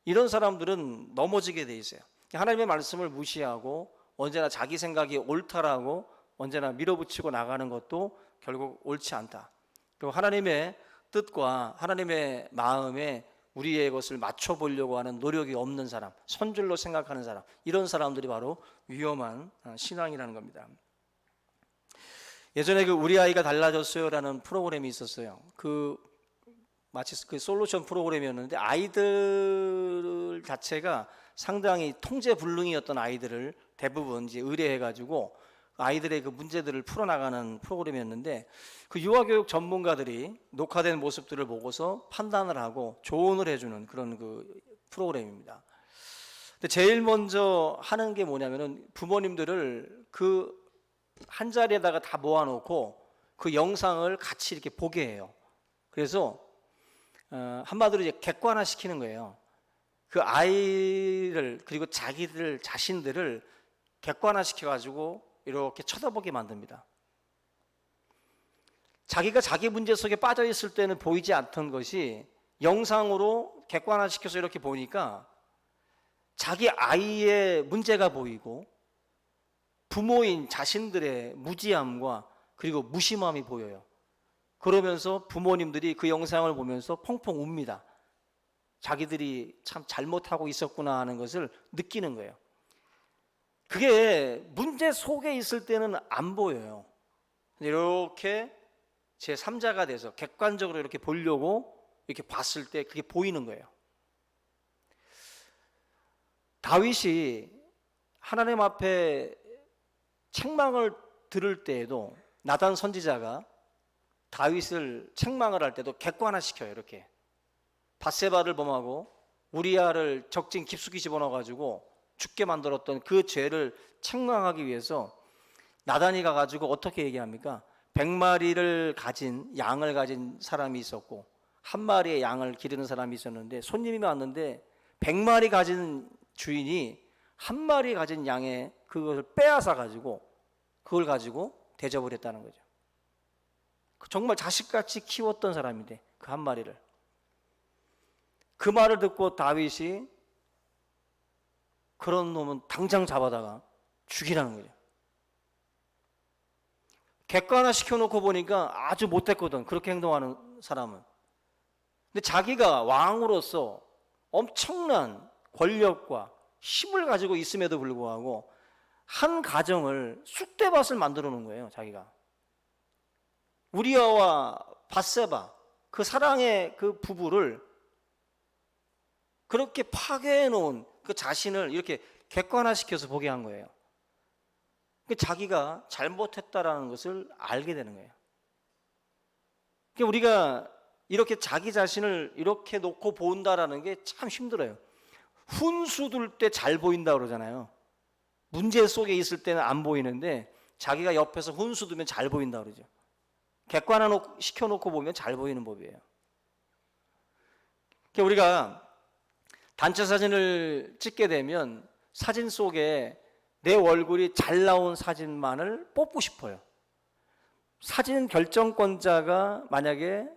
이런 사람들은 넘어지게 돼 있어요. 하나님의 말씀을 무시하고 언제나 자기 생각이 옳다라고 언제나 밀어붙이고 나가는 것도 결국 옳지 않다. 그리고 하나님의 뜻과 하나님의 마음에 우리의 것을 맞춰보려고 하는 노력이 없는 사람, 선줄로 생각하는 사람, 이런 사람들이 바로 위험한 신앙이라는 겁니다. 예전에 우리 아이가 달라졌어요라는 프로그램이 있었어요. 마치 솔루션 프로그램이었는데 아이들 자체가 상당히 통제불능이었던 아이들을 대부분 이제 의뢰해가지고 아이들의 그 문제들을 풀어나가는 프로그램이었는데, 그 유아교육 전문가들이 녹화된 모습들을 보고서 판단을 하고 조언을 해주는 그런 그 프로그램입니다. 근데 제일 먼저 하는 게 뭐냐면은 부모님들을 그 한 자리에다가 다 모아놓고 그 영상을 같이 이렇게 보게 해요. 그래서 한마디로 이제 객관화시키는 거예요. 그 아이를 그리고 자기들 자신들을 객관화시켜 가지고 이렇게 쳐다보게 만듭니다. 자기가 자기 문제 속에 빠져 있을 때는 보이지 않던 것이 영상으로 객관화시켜서 이렇게 보니까 자기 아이의 문제가 보이고 부모인 자신들의 무지함과 그리고 무심함이 보여요. 그러면서 부모님들이 그 영상을 보면서 펑펑 웁니다. 자기들이 참 잘못하고 있었구나 하는 것을 느끼는 거예요. 그게 문제 속에 있을 때는 안 보여요. 이렇게 제3자가 돼서 객관적으로 이렇게 보려고 이렇게 봤을 때 그게 보이는 거예요. 다윗이 하나님 앞에 책망을 들을 때에도 나단 선지자가 다윗을 책망을 할 때도 객관화시켜요. 이렇게 밧세바를 범하고 우리아를 적진 깊숙이 집어넣어 가지고 죽게 만들었던 그 죄를 책망하기 위해서 나단이 가가지고 어떻게 얘기합니까? 100마리를 가진 양을 가진 사람이 있었고 한 마리의 양을 기르는 사람이 있었는데 손님이 왔는데 100마리 가진 주인이 한 마리 가진 양의 그것을 빼앗아 가지고 그걸 가지고 대접을 했다는 거죠. 정말 자식같이 키웠던 사람인데 그 한 마리를. 그 말을 듣고 다윗이 그런 놈은 당장 잡아다가 죽이라는 거죠. 객관화 시켜놓고 보니까 아주 못됐거든, 그렇게 행동하는 사람은. 근데 자기가 왕으로서 엄청난 권력과 힘을 가지고 있음에도 불구하고 한 가정을 쑥대밭을 만들어 놓은 거예요. 자기가 우리아와 밧세바 그 사랑의 그 부부를 그렇게 파괴해 놓은 그 자신을 이렇게 객관화시켜서 보게 한 거예요. 자기가 잘못했다라는 것을 알게 되는 거예요. 우리가 이렇게 자기 자신을 이렇게 놓고 본다라는 게 참 힘들어요. 훈수 둘 때 잘 보인다 그러잖아요. 문제 속에 있을 때는 안 보이는데 자기가 옆에서 훈수 두면 잘 보인다 그러죠. 객관화 시켜놓고 보면 잘 보이는 법이에요. 우리가 단체 사진을 찍게 되면 사진 속에 내 얼굴이 잘 나온 사진만을 뽑고 싶어요. 사진 결정권자가 만약에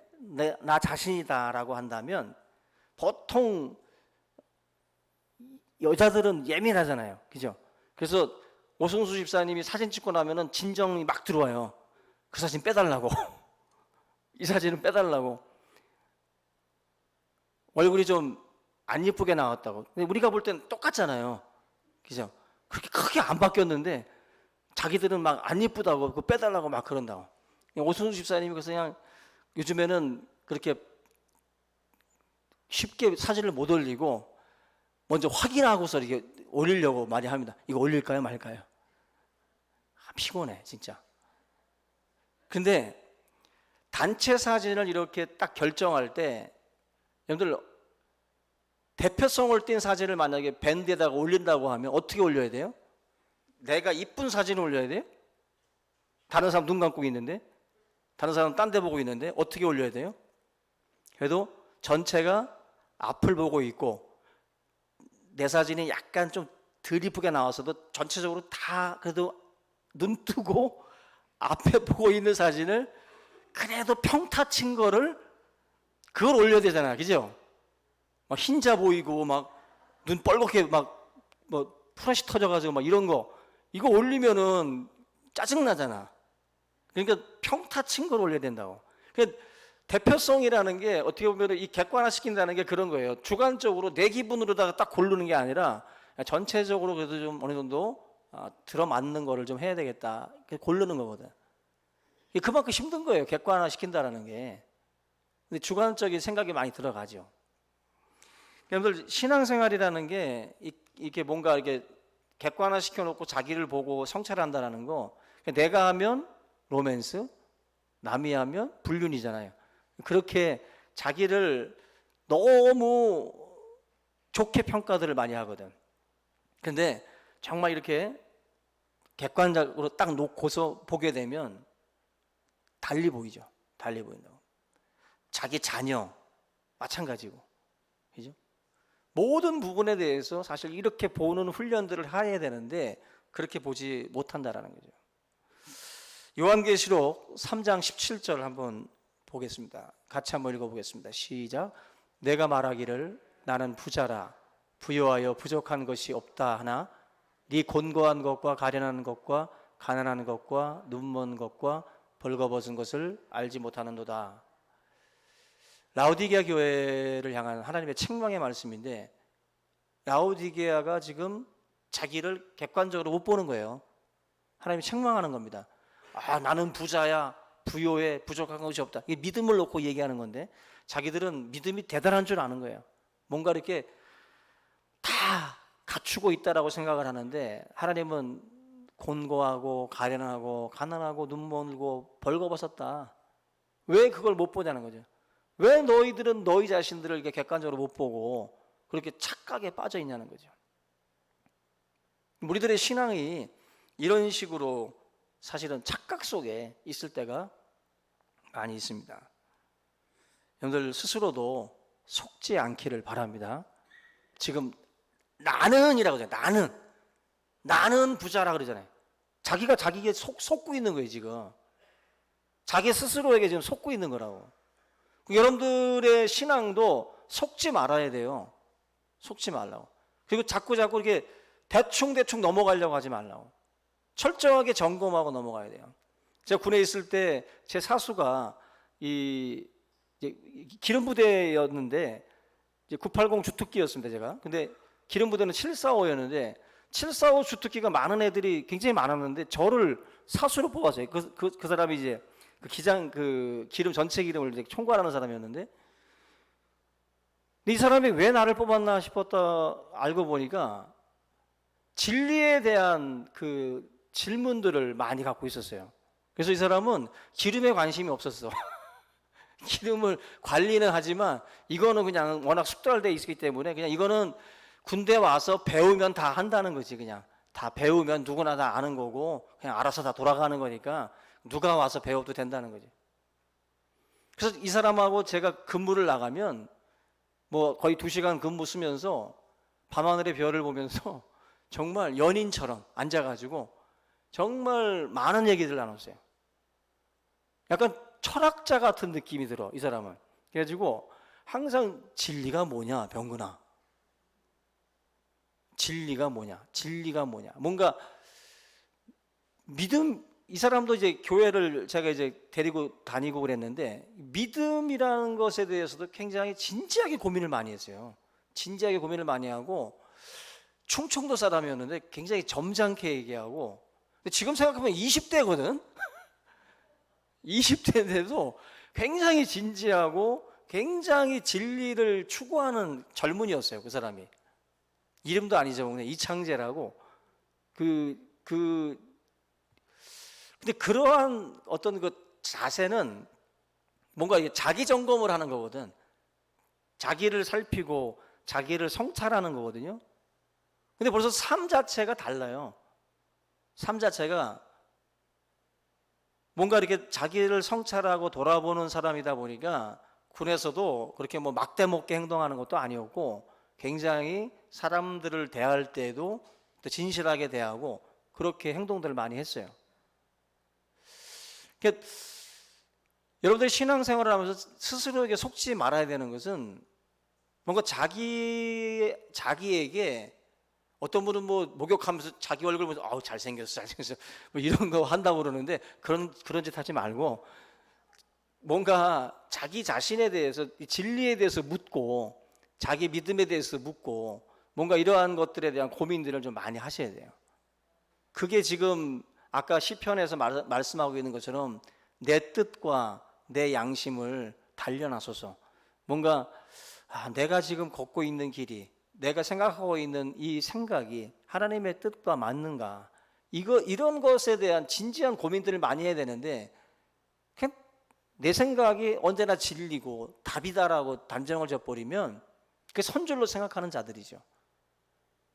나 자신이다라고 한다면 보통 여자들은 예민하잖아요. 그죠? 그래서 오승수 집사님이 사진 찍고 나면은 진정이 막 들어와요. 그 사진 빼달라고. 이 사진은 빼달라고. 얼굴이 좀 안 예쁘게 나왔다고. 근데 우리가 볼 땐 똑같잖아요. 그죠? 그렇게 크게 안 바뀌었는데 자기들은 막 안 예쁘다고 그거 빼달라고 막 그런다고. 오승수 집사님이 그래서 그냥 요즘에는 그렇게 쉽게 사진을 못 올리고 먼저 확인하고서 이렇게 올리려고 많이 합니다. 이거 올릴까요 말까요? 피곤해 진짜. 근데 단체 사진을 이렇게 딱 결정할 때 여러분들 대표성을 띈 사진을 만약에 밴드에다가 올린다고 하면 어떻게 올려야 돼요? 내가 이쁜 사진을 올려야 돼요? 다른 사람 눈 감고 있는데, 다른 사람 딴 데 보고 있는데 어떻게 올려야 돼요? 그래도 전체가 앞을 보고 있고 내 사진이 약간 좀 덜 이쁘게 나와서도 전체적으로 다 그래도 눈 뜨고 앞에 보고 있는 사진을 그래도 평타 친 거를 그걸 올려야 되잖아요. 그죠? 막 흰자 보이고 막 눈 뻘겋게 막 뭐 프라시 터져가지고 막 이런 거 이거 올리면은 짜증나잖아. 그러니까 평타 친 걸 올려야 된다고. 그러니까 대표성이라는 게 어떻게 보면 이 객관화시킨다는 게 그런 거예요. 주관적으로 내 기분으로다가 딱 고르는 게 아니라 전체적으로 그래도 좀 어느 정도 들어맞는 거를 좀 해야 되겠다. 고르는 거거든. 그만큼 힘든 거예요. 객관화시킨다라는 게. 근데 주관적인 생각이 많이 들어가죠. 여러분들 신앙생활이라는 게 이렇게 뭔가 이렇게 객관화시켜 놓고 자기를 보고 성찰한다라는 거 내가 하면 로맨스, 남이 하면 불륜이잖아요. 그렇게 자기를 너무 좋게 평가들을 많이 하거든. 근데 정말 이렇게 객관적으로 딱 놓고서 보게 되면 달리 보이죠. 달리 보인다고. 자기 자녀 마찬가지고, 그죠? 모든 부분에 대해서 사실 이렇게 보는 훈련들을 해야 되는데 그렇게 보지 못한다라는 거죠. 요한계시록 3장 17절 한번 보겠습니다. 같이 한번 읽어보겠습니다. 시작. 내가 말하기를 나는 부자라 부요하여 부족한 것이 없다 하나 네 곤고한 것과 가련한 것과 가난한 것과 눈먼 것과 벌거벗은 것을 알지 못하는도다. 라오디게아 교회를 향한 하나님의 책망의 말씀인데, 라오디게아가 지금 자기를 객관적으로 못 보는 거예요. 하나님이 책망하는 겁니다. 아, 나는 부자야, 부요해, 부족한 것이 없다. 이게 믿음을 놓고 얘기하는 건데 자기들은 믿음이 대단한 줄 아는 거예요. 뭔가 이렇게 다 갖추고 있다라고 생각을 하는데, 하나님은 곤고하고 가련하고 가난하고 눈먼고 벌거벗었다. 왜 그걸 못 보냐는 거죠. 왜 너희들은 너희 자신들을 이렇게 객관적으로 못 보고 그렇게 착각에 빠져 있냐는 거죠. 우리들의 신앙이 이런 식으로 사실은 착각 속에 있을 때가 많이 있습니다. 여러분들 스스로도 속지 않기를 바랍니다. 지금 나는이라고 하잖아요. 나는 부자라 그러잖아요. 자기가 자기에게 속고 있는 거예요. 지금 자기 스스로에게 지금 속고 있는 거라고. 여러분들의 신앙도 속지 말아야 돼요. 속지 말라고. 그리고 자꾸 이렇게 대충 넘어가려고 하지 말라고. 철저하게 점검하고 넘어가야 돼요. 제가 군에 있을 때 제 사수가 기름 부대였는데 980 주특기였습니다. 제가. 근데 기름 부대는 745였는데 745 주특기가 많은 애들이 굉장히 많았는데 저를 사수로 뽑았어요. 그 사람이 이제 기름 전체 기름을 이제 총괄하는 사람이었는데, 이 사람이 왜 나를 뽑았나 싶었다 알고 보니까 진리에 대한 그 질문들을 많이 갖고 있었어요. 그래서 이 사람은 기름에 관심이 없었어. 기름을 관리는 하지만 이거는 그냥 워낙 숙달되어 있기 때문에 그냥 이거는 군대 와서 배우면 다 한다는 거지. 그냥 다 배우면 누구나 다 아는 거고 그냥 알아서 다 돌아가는 거니까 누가 와서 배워도 된다는 거지. 그래서 이 사람하고 제가 근무를 나가면 뭐 거의 2시간 근무 쓰면서 밤하늘의 별을 보면서 정말 연인처럼 앉아가지고 정말 많은 얘기를 나눴어요. 약간 철학자 같은 느낌이 들어, 이 사람은. 그래가지고 항상 진리가 뭐냐, 병근아. 진리가 뭐냐. 뭔가 믿음, 이 사람도 이제 교회를 제가 이제 데리고 다니고 그랬는데 믿음이라는 것에 대해서도 굉장히 진지하게 고민을 많이 했어요. 진지하게 고민을 많이 하고 충청도 사람이었는데 굉장히 점잖게 얘기하고, 근데 지금 생각하면 20대거든. 20대인데도 굉장히 진지하고 굉장히 진리를 추구하는 젊은이였어요. 그 사람이. 이름도 안 잊어먹네. 이창재라고. 근데 그러한 어떤 그 자세는 뭔가 자기 점검을 하는 거거든. 자기를 살피고 자기를 성찰하는 거거든요. 근데 벌써 삶 자체가 달라요. 삶 자체가 뭔가 이렇게 자기를 성찰하고 돌아보는 사람이다 보니까 군에서도 그렇게 뭐 막대먹게 행동하는 것도 아니었고 굉장히 사람들을 대할 때에도 또 진실하게 대하고 그렇게 행동들을 많이 했어요. 그러니까 여러분들이 신앙생활을 하면서 스스로에게 속지 말아야 되는 것은 뭔가 자기에게 어떤 분은 뭐 목욕하면서 자기 얼굴 보면서 아우 잘생겼어 뭐 이런 거 한다고 그러는데 그런 짓 하지 말고 뭔가 자기 자신에 대해서 진리에 대해서 묻고 자기 믿음에 대해서 묻고 뭔가 이러한 것들에 대한 고민들을 좀 많이 하셔야 돼요. 그게 지금 아까 시편에서 말씀하고 있는 것처럼 내 뜻과 내 양심을 단련하소서. 뭔가 내가 지금 걷고 있는 길이, 내가 생각하고 있는 이 생각이 하나님의 뜻과 맞는가? 이런 것에 대한 진지한 고민들을 많이 해야 되는데 그냥 내 생각이 언제나 진리고 답이다라고 단정을 져버리면 그게 선줄로 생각하는 자들이죠.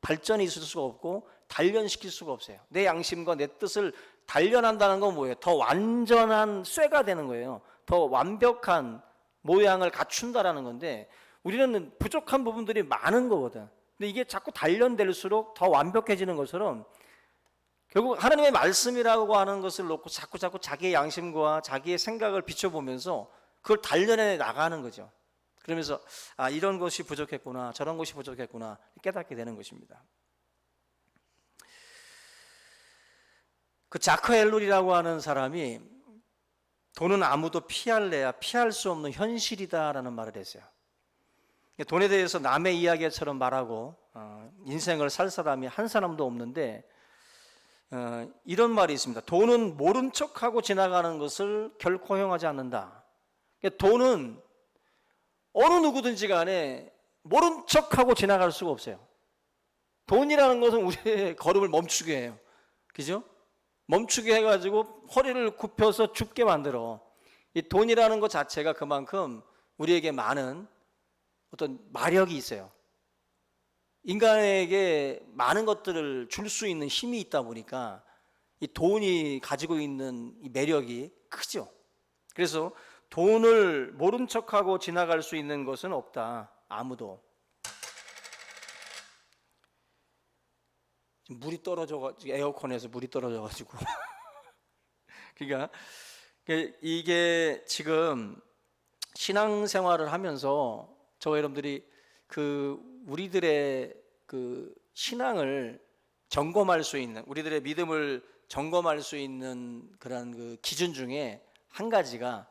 발전이 있을 수가 없고 단련시킬 수가 없어요. 내 양심과 내 뜻을 단련한다는 건 뭐예요? 더 완전한 쇠가 되는 거예요. 더 완벽한 모양을 갖춘다라는 건데 우리는 부족한 부분들이 많은 거거든. 근데 이게 자꾸 단련될수록 더 완벽해지는 것처럼 결국 하나님의 말씀이라고 하는 것을 놓고 자꾸 자기의 양심과 자기의 생각을 비춰보면서 그걸 단련해 나가는 거죠. 그러면서 아, 이런 것이 부족했구나, 저런 것이 부족했구나 깨닫게 되는 것입니다. 그 자크 엘룰이라고 하는 사람이 돈은 아무도 피할 수 없는 현실이다라는 말을 했어요. 돈에 대해서 남의 이야기처럼 말하고 인생을 살 사람이 한 사람도 없는데 이런 말이 있습니다. 돈은 모른 척하고 지나가는 것을 결코 허용하지 않는다. 돈은 어느 누구든지 간에 모른 척하고 지나갈 수가 없어요. 돈이라는 것은 우리의 걸음을 멈추게 해요. 그죠? 멈추게 해가지고 허리를 굽혀서 줍게 만들어. 이 돈이라는 것 자체가 그만큼 우리에게 많은 어떤 마력이 있어요. 인간에게 많은 것들을 줄 수 있는 힘이 있다 보니까 이 돈이 가지고 있는 이 매력이 크죠. 그래서 돈을 모른 척하고 지나갈 수 있는 것은 없다. 아무도. 물이 떨어져가지고 에어컨에서 물이 떨어져가지고 그러니까 이게 지금 신앙생활을 하면서 저와 여러분들이 그 우리들의 그 신앙을 점검할 수 있는, 우리들의 믿음을 점검할 수 있는 그런 그 기준 중에 한 가지가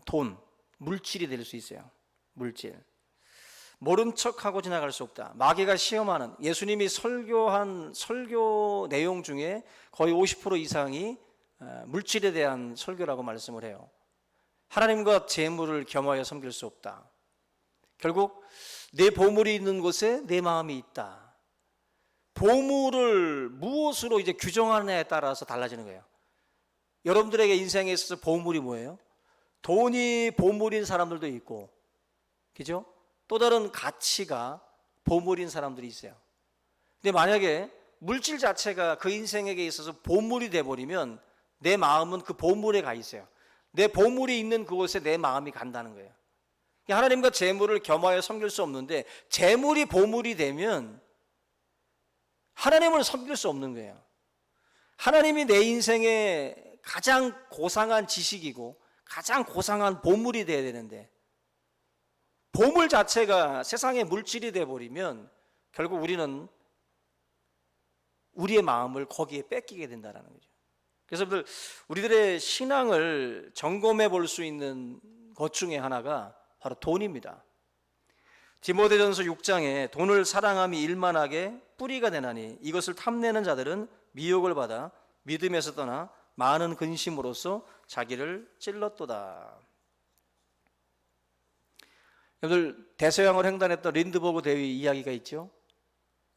돈, 물질이 될 수 있어요. 물질. 모른 척하고 지나갈 수 없다. 마귀가 시험하는, 예수님이 설교한 설교 내용 중에 거의 50% 이상이 물질에 대한 설교라고 말씀을 해요. 하나님과 재물을 겸하여 섬길 수 없다. 결국 내 보물이 있는 곳에 내 마음이 있다. 보물을 무엇으로 이제 규정하느냐에 따라서 달라지는 거예요. 여러분들에게 인생에 있어서 보물이 뭐예요? 돈이 보물인 사람들도 있고, 그죠? 또 다른 가치가 보물인 사람들이 있어요. 근데 만약에 물질 자체가 그 인생에게 있어서 보물이 돼버리면 내 마음은 그 보물에 가 있어요. 내 보물이 있는 그곳에 내 마음이 간다는 거예요. 하나님과 재물을 겸하여 섬길 수 없는데 재물이 보물이 되면 하나님을 섬길 수 없는 거예요. 하나님이 내 인생의 가장 고상한 지식이고 가장 고상한 보물이 돼야 되는데 보물 자체가 세상의 물질이 돼버리면 결국 우리는 우리의 마음을 거기에 뺏기게 된다는 거죠. 그래서 우리들의 신앙을 점검해 볼 수 있는 것 중에 하나가 바로 돈입니다. 디모데전서 6장에 돈을 사랑함이 일만하게 뿌리가 되나니 이것을 탐내는 자들은 미혹을 받아 믿음에서 떠나 많은 근심으로써 자기를 찔렀도다. 여러분들 대서양을 횡단했던 린드버그 대위 이야기가 있죠.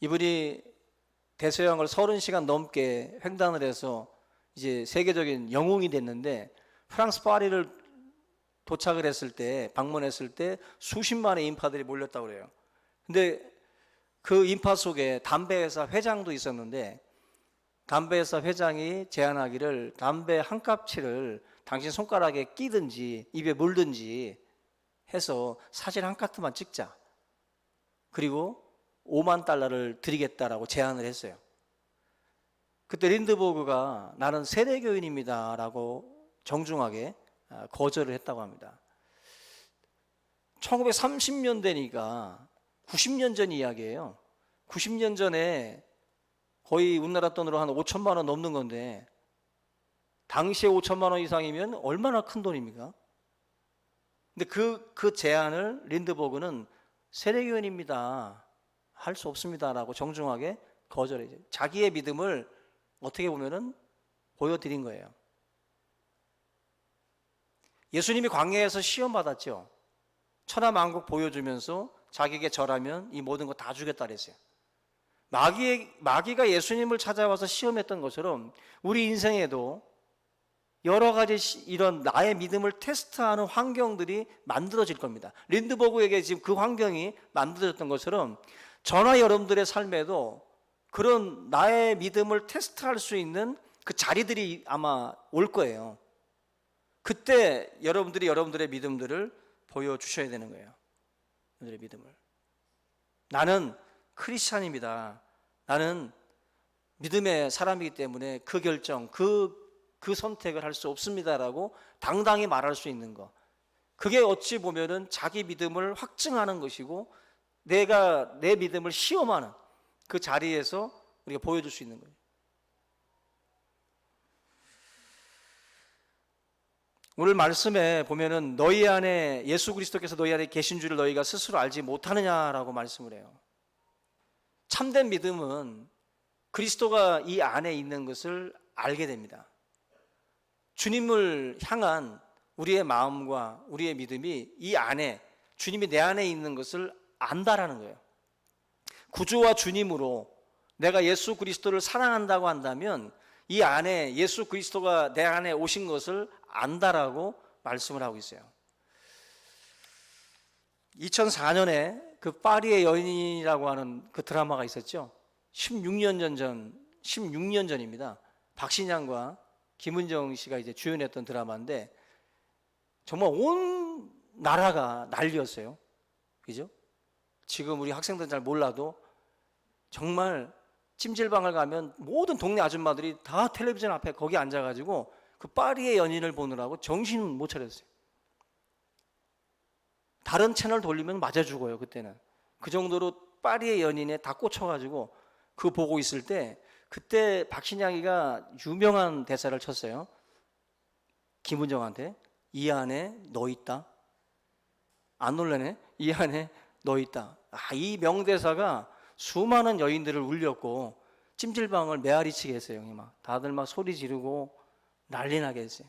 이분이 대서양을 30시간 넘게 횡단을 해서 이제 세계적인 영웅이 됐는데 프랑스 파리를 도착을 했을 때, 방문했을 때 수십만의 인파들이 몰렸다고 그래요. 근데 그 인파 속에 담배회사 회장도 있었는데 담배회사 회장이 제안하기를 담배 한 값치를 당신 손가락에 끼든지 입에 물든지 해서 사진 한 카트만 찍자. 그리고 5만 달러를 드리겠다라고 제안을 했어요. 그때 린드버그가 나는 세례교인입니다 라고 정중하게 거절을 했다고 합니다. 1930년대니까 90년 전 이야기예요. 90년 전에 거의 우리나라 돈으로 한 5천만 원 넘는 건데 당시에 5천만 원 이상이면 얼마나 큰 돈입니까? 근데 그 제안을 린드버그는 세례교인입니다. 할 수 없습니다라고 정중하게 거절해요. 자기의 믿음을 어떻게 보면은 보여드린 거예요. 예수님이 광야에서 시험 받았죠. 천하만국 보여주면서 자기에게 절하면 이 모든 거 다 주겠다 그랬어요. 마귀가 예수님을 찾아와서 시험했던 것처럼 우리 인생에도 여러 가지 이런 나의 믿음을 테스트하는 환경들이 만들어질 겁니다. 린드버그에게 지금 그 환경이 만들어졌던 것처럼 저나 여러분들의 삶에도 그런 나의 믿음을 테스트할 수 있는 그 자리들이 아마 올 거예요. 그때 여러분들이 여러분들의 믿음들을 보여주셔야 되는 거예요. 여러분들의 믿음을. 나는 크리스찬입니다. 나는 믿음의 사람이기 때문에 그 결정, 그 선택을 할 수 없습니다라고 당당히 말할 수 있는 거. 그게 어찌 보면은 자기 믿음을 확증하는 것이고 내가 내 믿음을 시험하는 그 자리에서 우리가 보여줄 수 있는 거예요. 오늘 말씀에 보면은 너희 안에 예수 그리스도께서 너희 안에 계신 줄을 너희가 스스로 알지 못하느냐라고 말씀을 해요. 참된 믿음은 그리스도가 이 안에 있는 것을 알게 됩니다. 주님을 향한 우리의 마음과 우리의 믿음이 이 안에, 주님이 내 안에 있는 것을 안다라는 거예요. 구주와 주님으로 내가 예수 그리스도를 사랑한다고 한다면 이 안에 예수 그리스도가 내 안에 오신 것을 안다라고 말씀을 하고 있어요. 2004년에 그 파리의 여인이라고 하는 그 드라마가 있었죠. 16년 전입니다. 박신양과 김은정 씨가 이제 주연했던 드라마인데 정말 온 나라가 난리였어요. 그죠? 지금 우리 학생들은 잘 몰라도 정말 찜질방을 가면 모든 동네 아줌마들이 다 텔레비전 앞에 거기 앉아가지고 그 파리의 연인을 보느라고 정신 못 차렸어요. 다른 채널 돌리면 맞아 죽어요. 그때는 그 정도로 파리의 연인에 다 꽂혀가지고 그거 보고 있을 때 그때 박신양이가 유명한 대사를 쳤어요. 김은정한테. 이 안에 너 있다. 안 놀라네? 이 안에 너 있다. 이 명대사가 수많은 여인들을 울렸고 찜질방을 메아리치게 했어요. 다들 막 소리 지르고 난리 나게 했어요.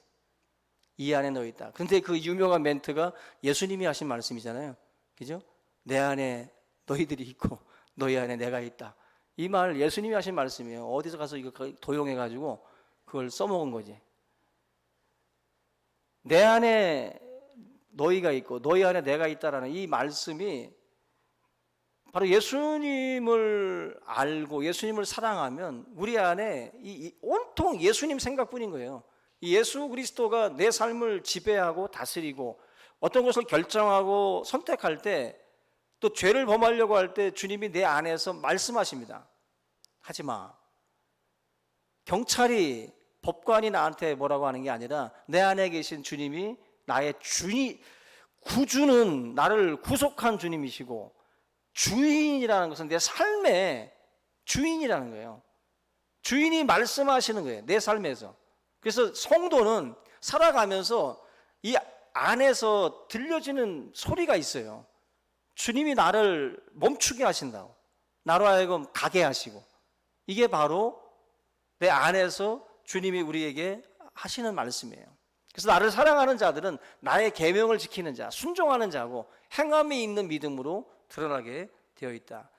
이 안에 너 있다. 근데 그 유명한 멘트가 예수님이 하신 말씀이잖아요. 그죠? 내 안에 너희들이 있고 너희 안에 내가 있다. 이 말 예수님이 하신 말씀이에요. 어디서 가서 이거 도용해가지고 그걸 써먹은 거지. 내 안에 너희가 있고 너희 안에 내가 있다라는 이 말씀이 바로 예수님을 알고 예수님을 사랑하면 우리 안에 온통 예수님 생각뿐인 거예요. 예수 그리스도가 내 삶을 지배하고 다스리고 어떤 것을 결정하고 선택할 때 또 죄를 범하려고 할 때 주님이 내 안에서 말씀하십니다. 하지 마. 경찰이 법관이 나한테 뭐라고 하는 게 아니라 내 안에 계신 주님이 나의 구주는 나를 구속한 주님이시고 주인이라는 것은 내 삶의 주인이라는 거예요. 주인이 말씀하시는 거예요. 내 삶에서. 그래서 성도는 살아가면서 이 안에서 들려지는 소리가 있어요. 주님이 나를 멈추게 하신다고. 나로 하여금 가게 하시고. 이게 바로 내 안에서 주님이 우리에게 하시는 말씀이에요. 그래서 나를 사랑하는 자들은 나의 계명을 지키는 자, 순종하는 자고 행함이 있는 믿음으로 드러나게 되어 있다.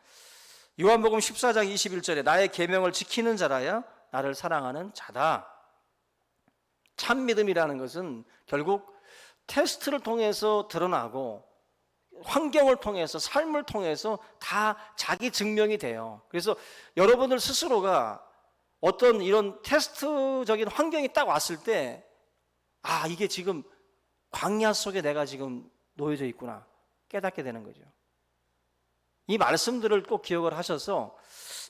요한복음 14장 21절에 나의 계명을 지키는 자라야 나를 사랑하는 자다. 참 믿음이라는 것은 결국 테스트를 통해서 드러나고 환경을 통해서 삶을 통해서 다 자기 증명이 돼요. 그래서 여러분들 스스로가 어떤 이런 테스트적인 환경이 딱 왔을 때 이게 지금 광야 속에 내가 지금 놓여져 있구나 깨닫게 되는 거죠. 이 말씀들을 꼭 기억을 하셔서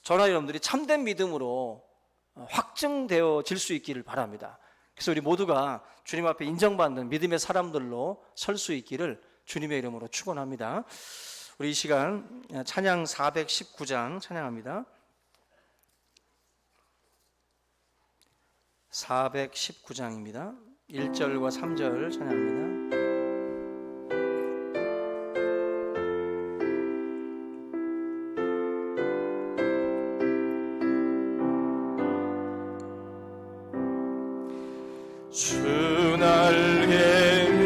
저나 여러분들이 참된 믿음으로 확증되어질 수 있기를 바랍니다. 그래서 우리 모두가 주님 앞에 인정받는 믿음의 사람들로 설 수 있기를 주님의 이름으로 축원합니다. 우리 이 시간 찬양 419장 찬양합니다. 419장입니다. 1절과 3절 찬양합니다. 주 날개미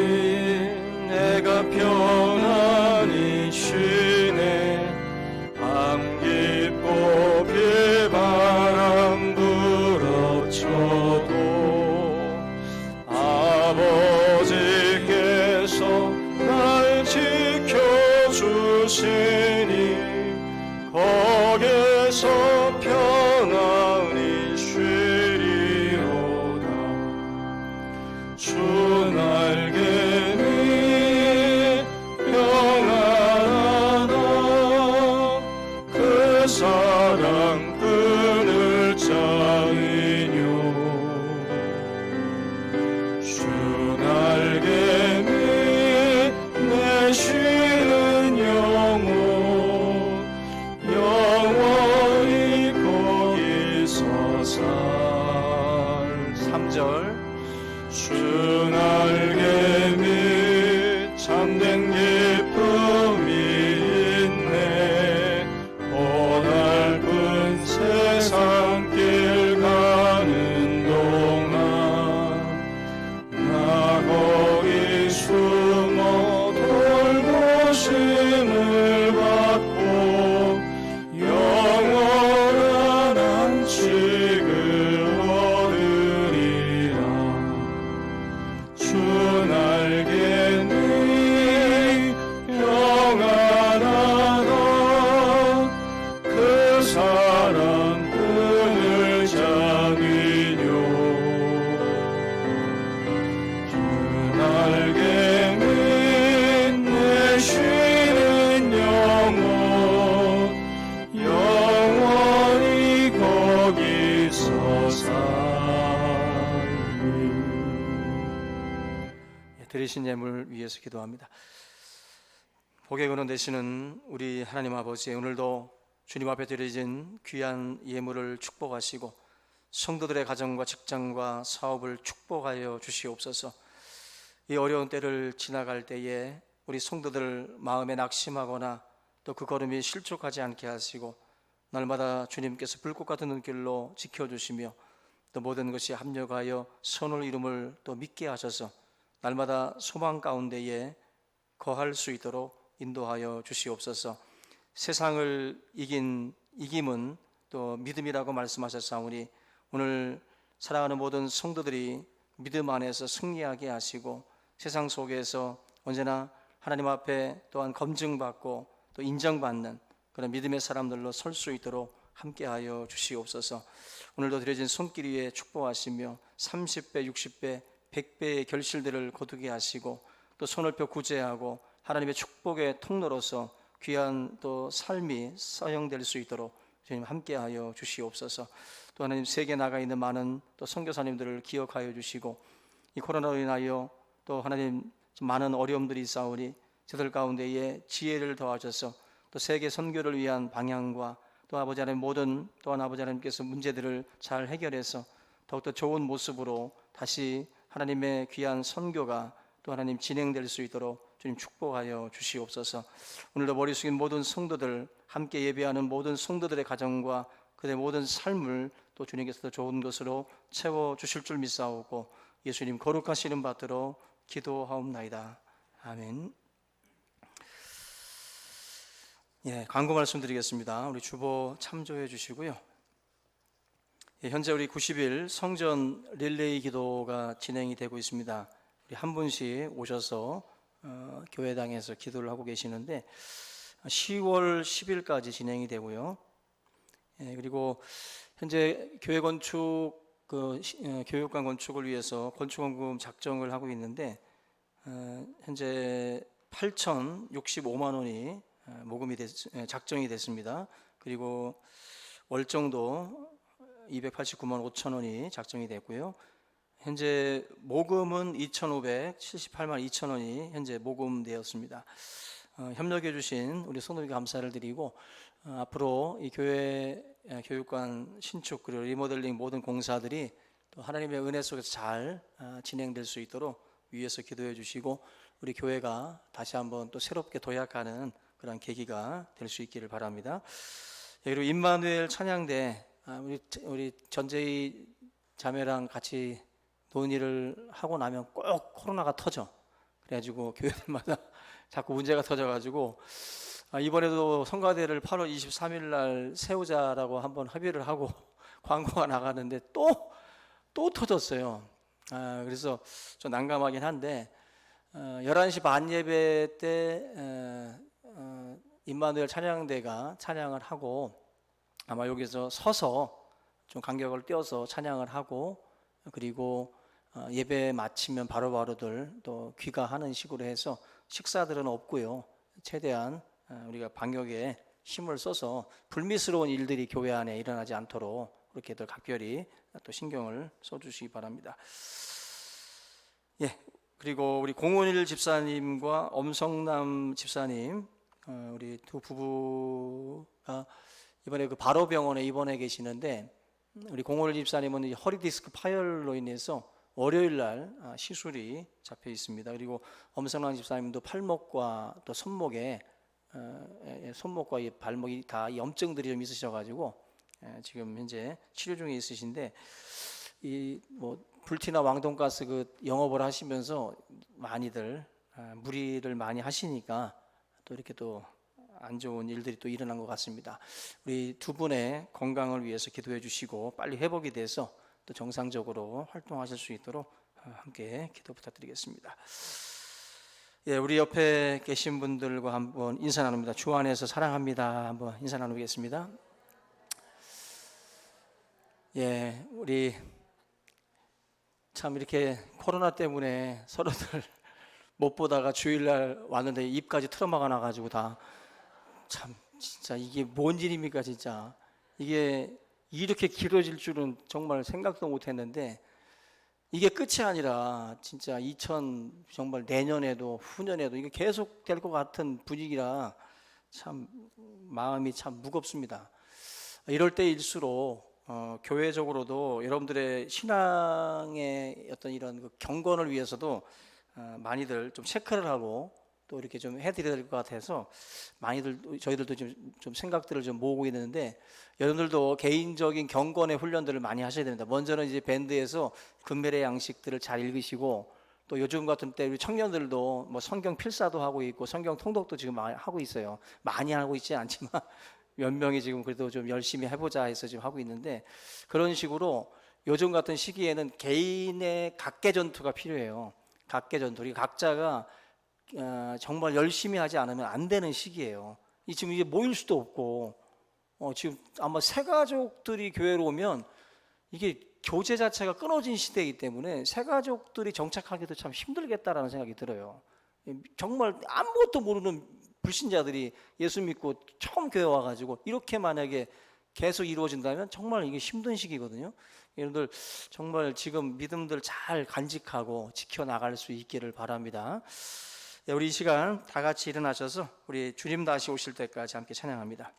내가 편안히 쉬네 밤 깊고 비바람 불어쳐도 아버지께서 날 지켜주시니 거기서 평안히 쉬리라. 3절 주 날개 및 참된 기쁨이 있네. 고달픈 세상 길 가는 동안 나 거기 숨어 돌보심을 받고 영원한 안식을 얻으리라. 주 날개는 평안하다. 그 사람 끈을 잡으려. 주 날개는 내 쉬는 영혼 영원히 거기서 살리. 드리신 예물 위해서 기도합니다. 복의 근원 되시는 우리 하나님 아버지, 오늘도 주님 앞에 드려진 귀한 예물을 축복하시고 성도들의 가정과 직장과 사업을 축복하여 주시옵소서. 이 어려운 때를 지나갈 때에 우리 성도들 마음에 낙심하거나 또 그 걸음이 실족하지 않게 하시고 날마다 주님께서 불꽃 같은 눈길로 지켜주시며 또 모든 것이 합력하여 선을 이룸을 또 믿게 하셔서 날마다 소망 가운데에 거할 수 있도록 인도하여 주시옵소서. 세상을 이김은 또 믿음이라고 말씀하셨사오니 오늘 사랑하는 모든 성도들이 믿음 안에서 승리하게 하시고 세상 속에서 언제나 하나님 앞에 또한 검증받고 또 인정받는 그런 믿음의 사람들로 설 수 있도록 함께하여 주시옵소서. 오늘도 드려진 손길 위에 축복하시며 30배, 60배, 100배의 결실들을 거두게 하시고 또 손을 펴 구제하고 하나님의 축복의 통로로서 귀한 또 삶이 사용될 수 있도록 주님 함께하여 주시옵소서. 또 하나님 세계 나가 있는 많은 또 선교사님들을 기억하여 주시고 이 코로나로 인하여 또 하나님 많은 어려움들이 있사오니 저들 가운데에 지혜를 더하셔서 또 세계 선교를 위한 방향과 또 아버지 하나님 모든 또한 아버지 하나님께서 문제들을 잘 해결해서 더욱더 좋은 모습으로 다시 하나님의 귀한 선교가 또 하나님 진행될 수 있도록 주님 축복하여 주시옵소서. 오늘도 머리 숙인 모든 성도들, 함께 예배하는 모든 성도들의 가정과 그들의 모든 삶을 또 주님께서 더 좋은 것으로 채워주실 줄 믿사오고 예수님 거룩하신 이름 받들어 기도하옵나이다. 아멘. 광고 말씀드리겠습니다. 우리 주보 참조해 주시고요. 현재 우리 90일 성전 릴레이 기도가 진행이 되고 있습니다. 우리 한 분씩 오셔서 교회당에서 기도를 하고 계시는데 10월 10일까지 진행이 되고요. 그리고 현재 교회 건축 교육관 건축을 위해서 건축원금 작정을 하고 있는데 현재 8,065만 원이 모금이 작정이 됐습니다. 그리고 월정도 289만 5천 원이 작정이 됐고요. 현재 모금은 2,578만 2천 원이 현재 모금되었습니다. 협력해 주신 우리 성도님께 감사를 드리고 앞으로 이 교회 교육관 신축 그리고 리모델링 모든 공사들이 또 하나님의 은혜 속에서 잘 진행될 수 있도록 위에서 기도해 주시고 우리 교회가 다시 한번 또 새롭게 도약하는 그런 계기가 될 수 있기를 바랍니다. 그리고 임마누엘 찬양대 우리 전재희 자매랑 같이 논의를 하고 나면 꼭 코로나가 터져. 그래가지고 교회들마다 자꾸 문제가 터져가지고 이번에도 성가대를 8월 23일 날 세우자라고 한번 합의를 하고 광고가 나가는데 또 터졌어요. 그래서 좀 난감하긴 한데 11시 반 예배 때 임마누엘 찬양대가 찬양을 하고 아마 여기서 서서 좀 간격을 띄어서 찬양을 하고 그리고 예배 마치면 바로바로들 또 귀가하는 식으로 해서 식사들은 없고요. 최대한 우리가 방역에 힘을 써서 불미스러운 일들이 교회 안에 일어나지 않도록 그렇게들 각별히 또 신경을 써주시기 바랍니다. 그리고 우리 공원일 집사님과 엄성남 집사님 우리 두 부부가 이번에 그 바로병원에 입원해 계시는데 우리 공월 집사님은 허리 디스크 파열로 인해서 월요일 날 시술이 잡혀 있습니다. 그리고 엄성랑 집사님도 팔목과 또 손목에 손목과 이 발목이 다 염증들이 좀 있으셔가지고 지금 현재 치료 중에 있으신데, 이 뭐 불티나 왕돈가스 그 영업을 하시면서 많이들 무리를 많이 하시니까 또 이렇게 또 안 좋은 일들이 또 일어난 것 같습니다. 우리 두 분의 건강을 위해서 기도해 주시고 빨리 회복이 돼서 또 정상적으로 활동하실 수 있도록 함께 기도 부탁드리겠습니다. 예, 우리 옆에 계신 분들과 한번 인사 나눕니다. 주 안에서 사랑합니다. 한번 인사 나누겠습니다. 예, 우리 참 이렇게 코로나 때문에 서로들 못 보다가 주일날 왔는데 입까지 트라우마가 나가지고 다 참 진짜 이게 뭔 일입니까 진짜. 이게 이렇게 길어질 줄은 정말 생각도 못했는데, 이게 끝이 아니라 진짜 정말 내년에도 후년에도 이게 계속 될 것 같은 분위기라 참 마음이 참 무겁습니다. 이럴 때일수록 교회적으로도 여러분들의 신앙의 어떤 이런 그 경건을 위해서도 많이들 좀 체크를 하고 또 이렇게 좀 해드려야 될 것 같아서 많이들 저희들도 좀 생각들을 좀 모으고 있는데, 여러분들도 개인적인 경건의 훈련들을 많이 하셔야 됩니다. 먼저는 이제 밴드에서 금멜의 양식들을 잘 읽으시고, 또 요즘 같은 때 우리 청년들도 뭐 성경 필사도 하고 있고 성경 통독도 지금 많이 하고 있어요. 많이 하고 있지 않지만 몇 명이 지금 그래도 좀 열심히 해보자 해서 지금 하고 있는데, 그런 식으로 요즘 같은 시기에는 개인의 각계 전투가 필요해요. 각계 전투. 우리 각자가 정말 열심히 하지 않으면 안 되는 시기예요. 지금 이게 모일 수도 없고, 지금 아마 새가족들이 교회로 오면 이게 교제 자체가 끊어진 시대이기 때문에 새가족들이 정착하기도 참 힘들겠다라는 생각이 들어요. 정말 아무것도 모르는 불신자들이 예수 믿고 처음 교회 와가지고 이렇게 만약에 계속 이루어진다면 정말 이게 힘든 시기거든요. 여러분들 정말 지금 믿음들 잘 간직하고 지켜나갈 수 있기를 바랍니다. 우리 이 시간 다 같이 일어나셔서 우리 주님 다시 오실 때까지 함께 찬양합니다.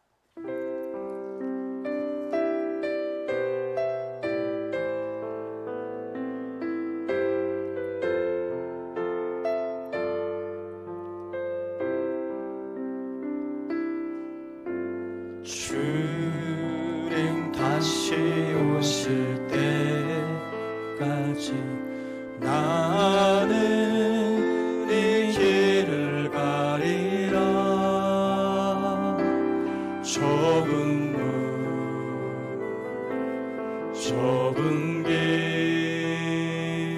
주님 다시 오실 때까지 나는 이 길을 가리라. 좁은 문 좁은 길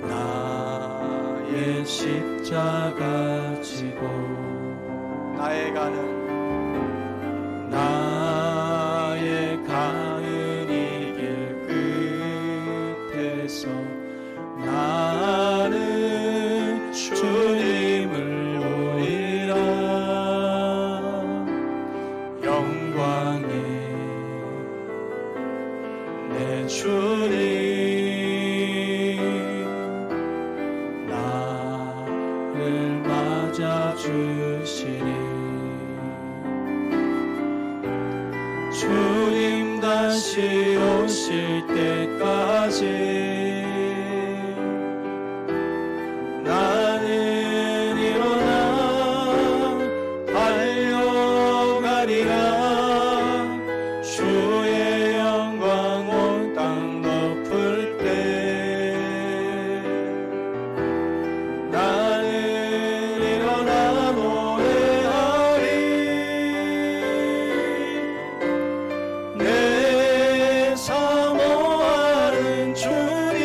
나의 십자가 지고 나의 가는 이 길 끝에서 나는 주님을 보리라. 영광의 내 주님 나를 맞아주시리. 주님 다시 오실 때까지 나는 일어나 달려가리라. 주의 영광 온 땅 덮을 때 나는 일어나 노래하리. 내 사모하는 주님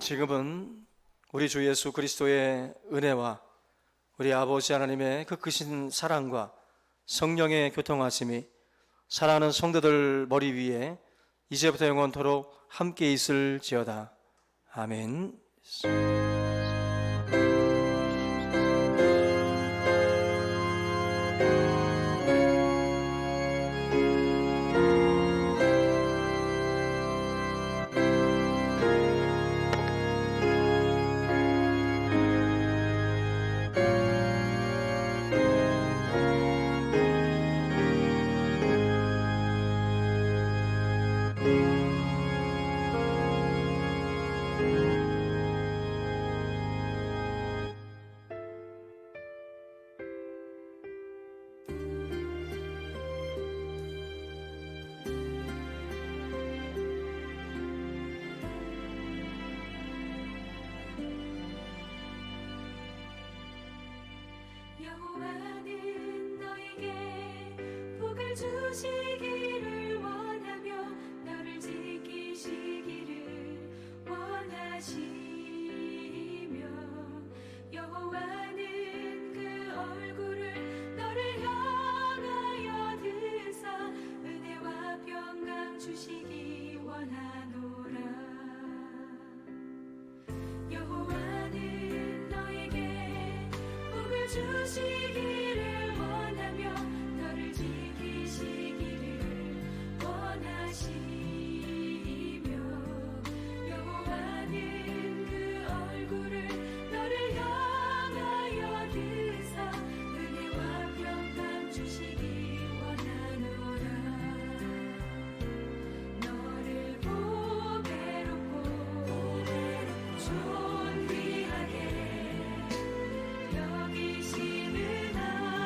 지금은 우리 주 예수 그리스도의 은혜와 우리 아버지 하나님의 그 크신 사랑과 성령의 교통하심이 사랑하는 성도들 머리 위에 이제부터 영원토록 함께 있을지어다. 아멘. 여호와는 너에게 복을 주시기를 원하며 너를 지키시기를 원하시며 여호와는 그 얼굴을 너를 향하여 드사 은혜와 평강 주시기 원하노라. 여호와는 너에게 복을 주시기를 원하며 너를 지키시기를 원하시며 여호와는 그 얼굴을 너를 향하여 드사 은혜와 평강 주시기 원하노라. 너를 보배롭고 존귀하게 여기시는 하나님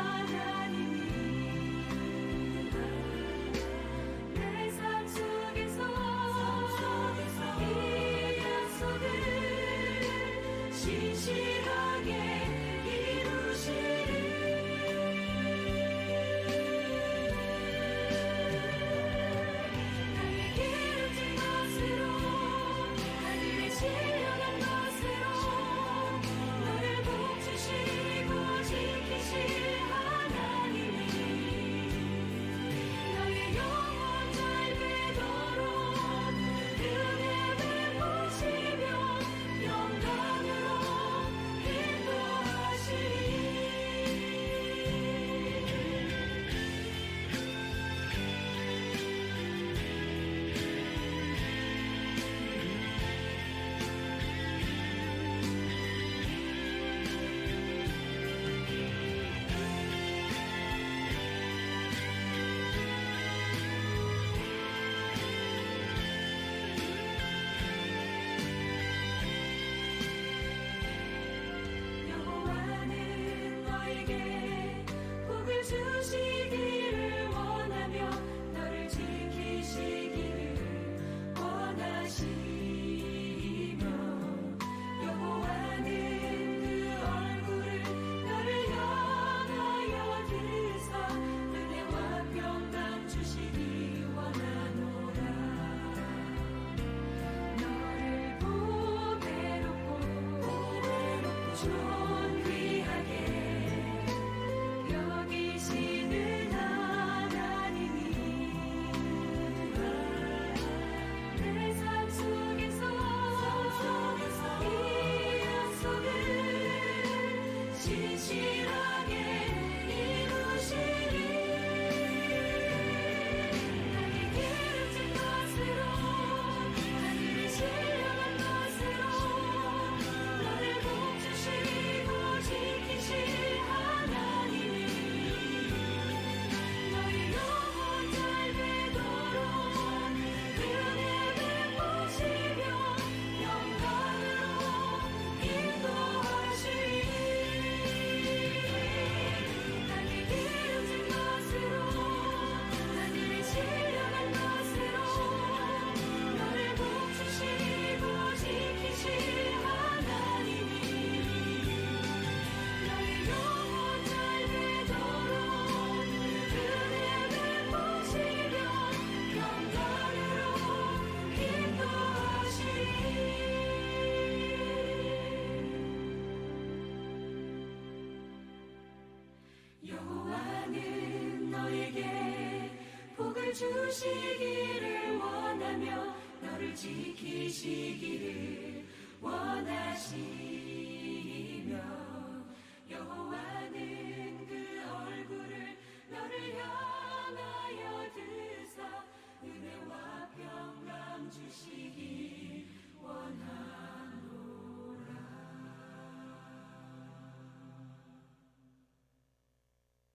주시기를 원하며 너를 지키시기를 원하시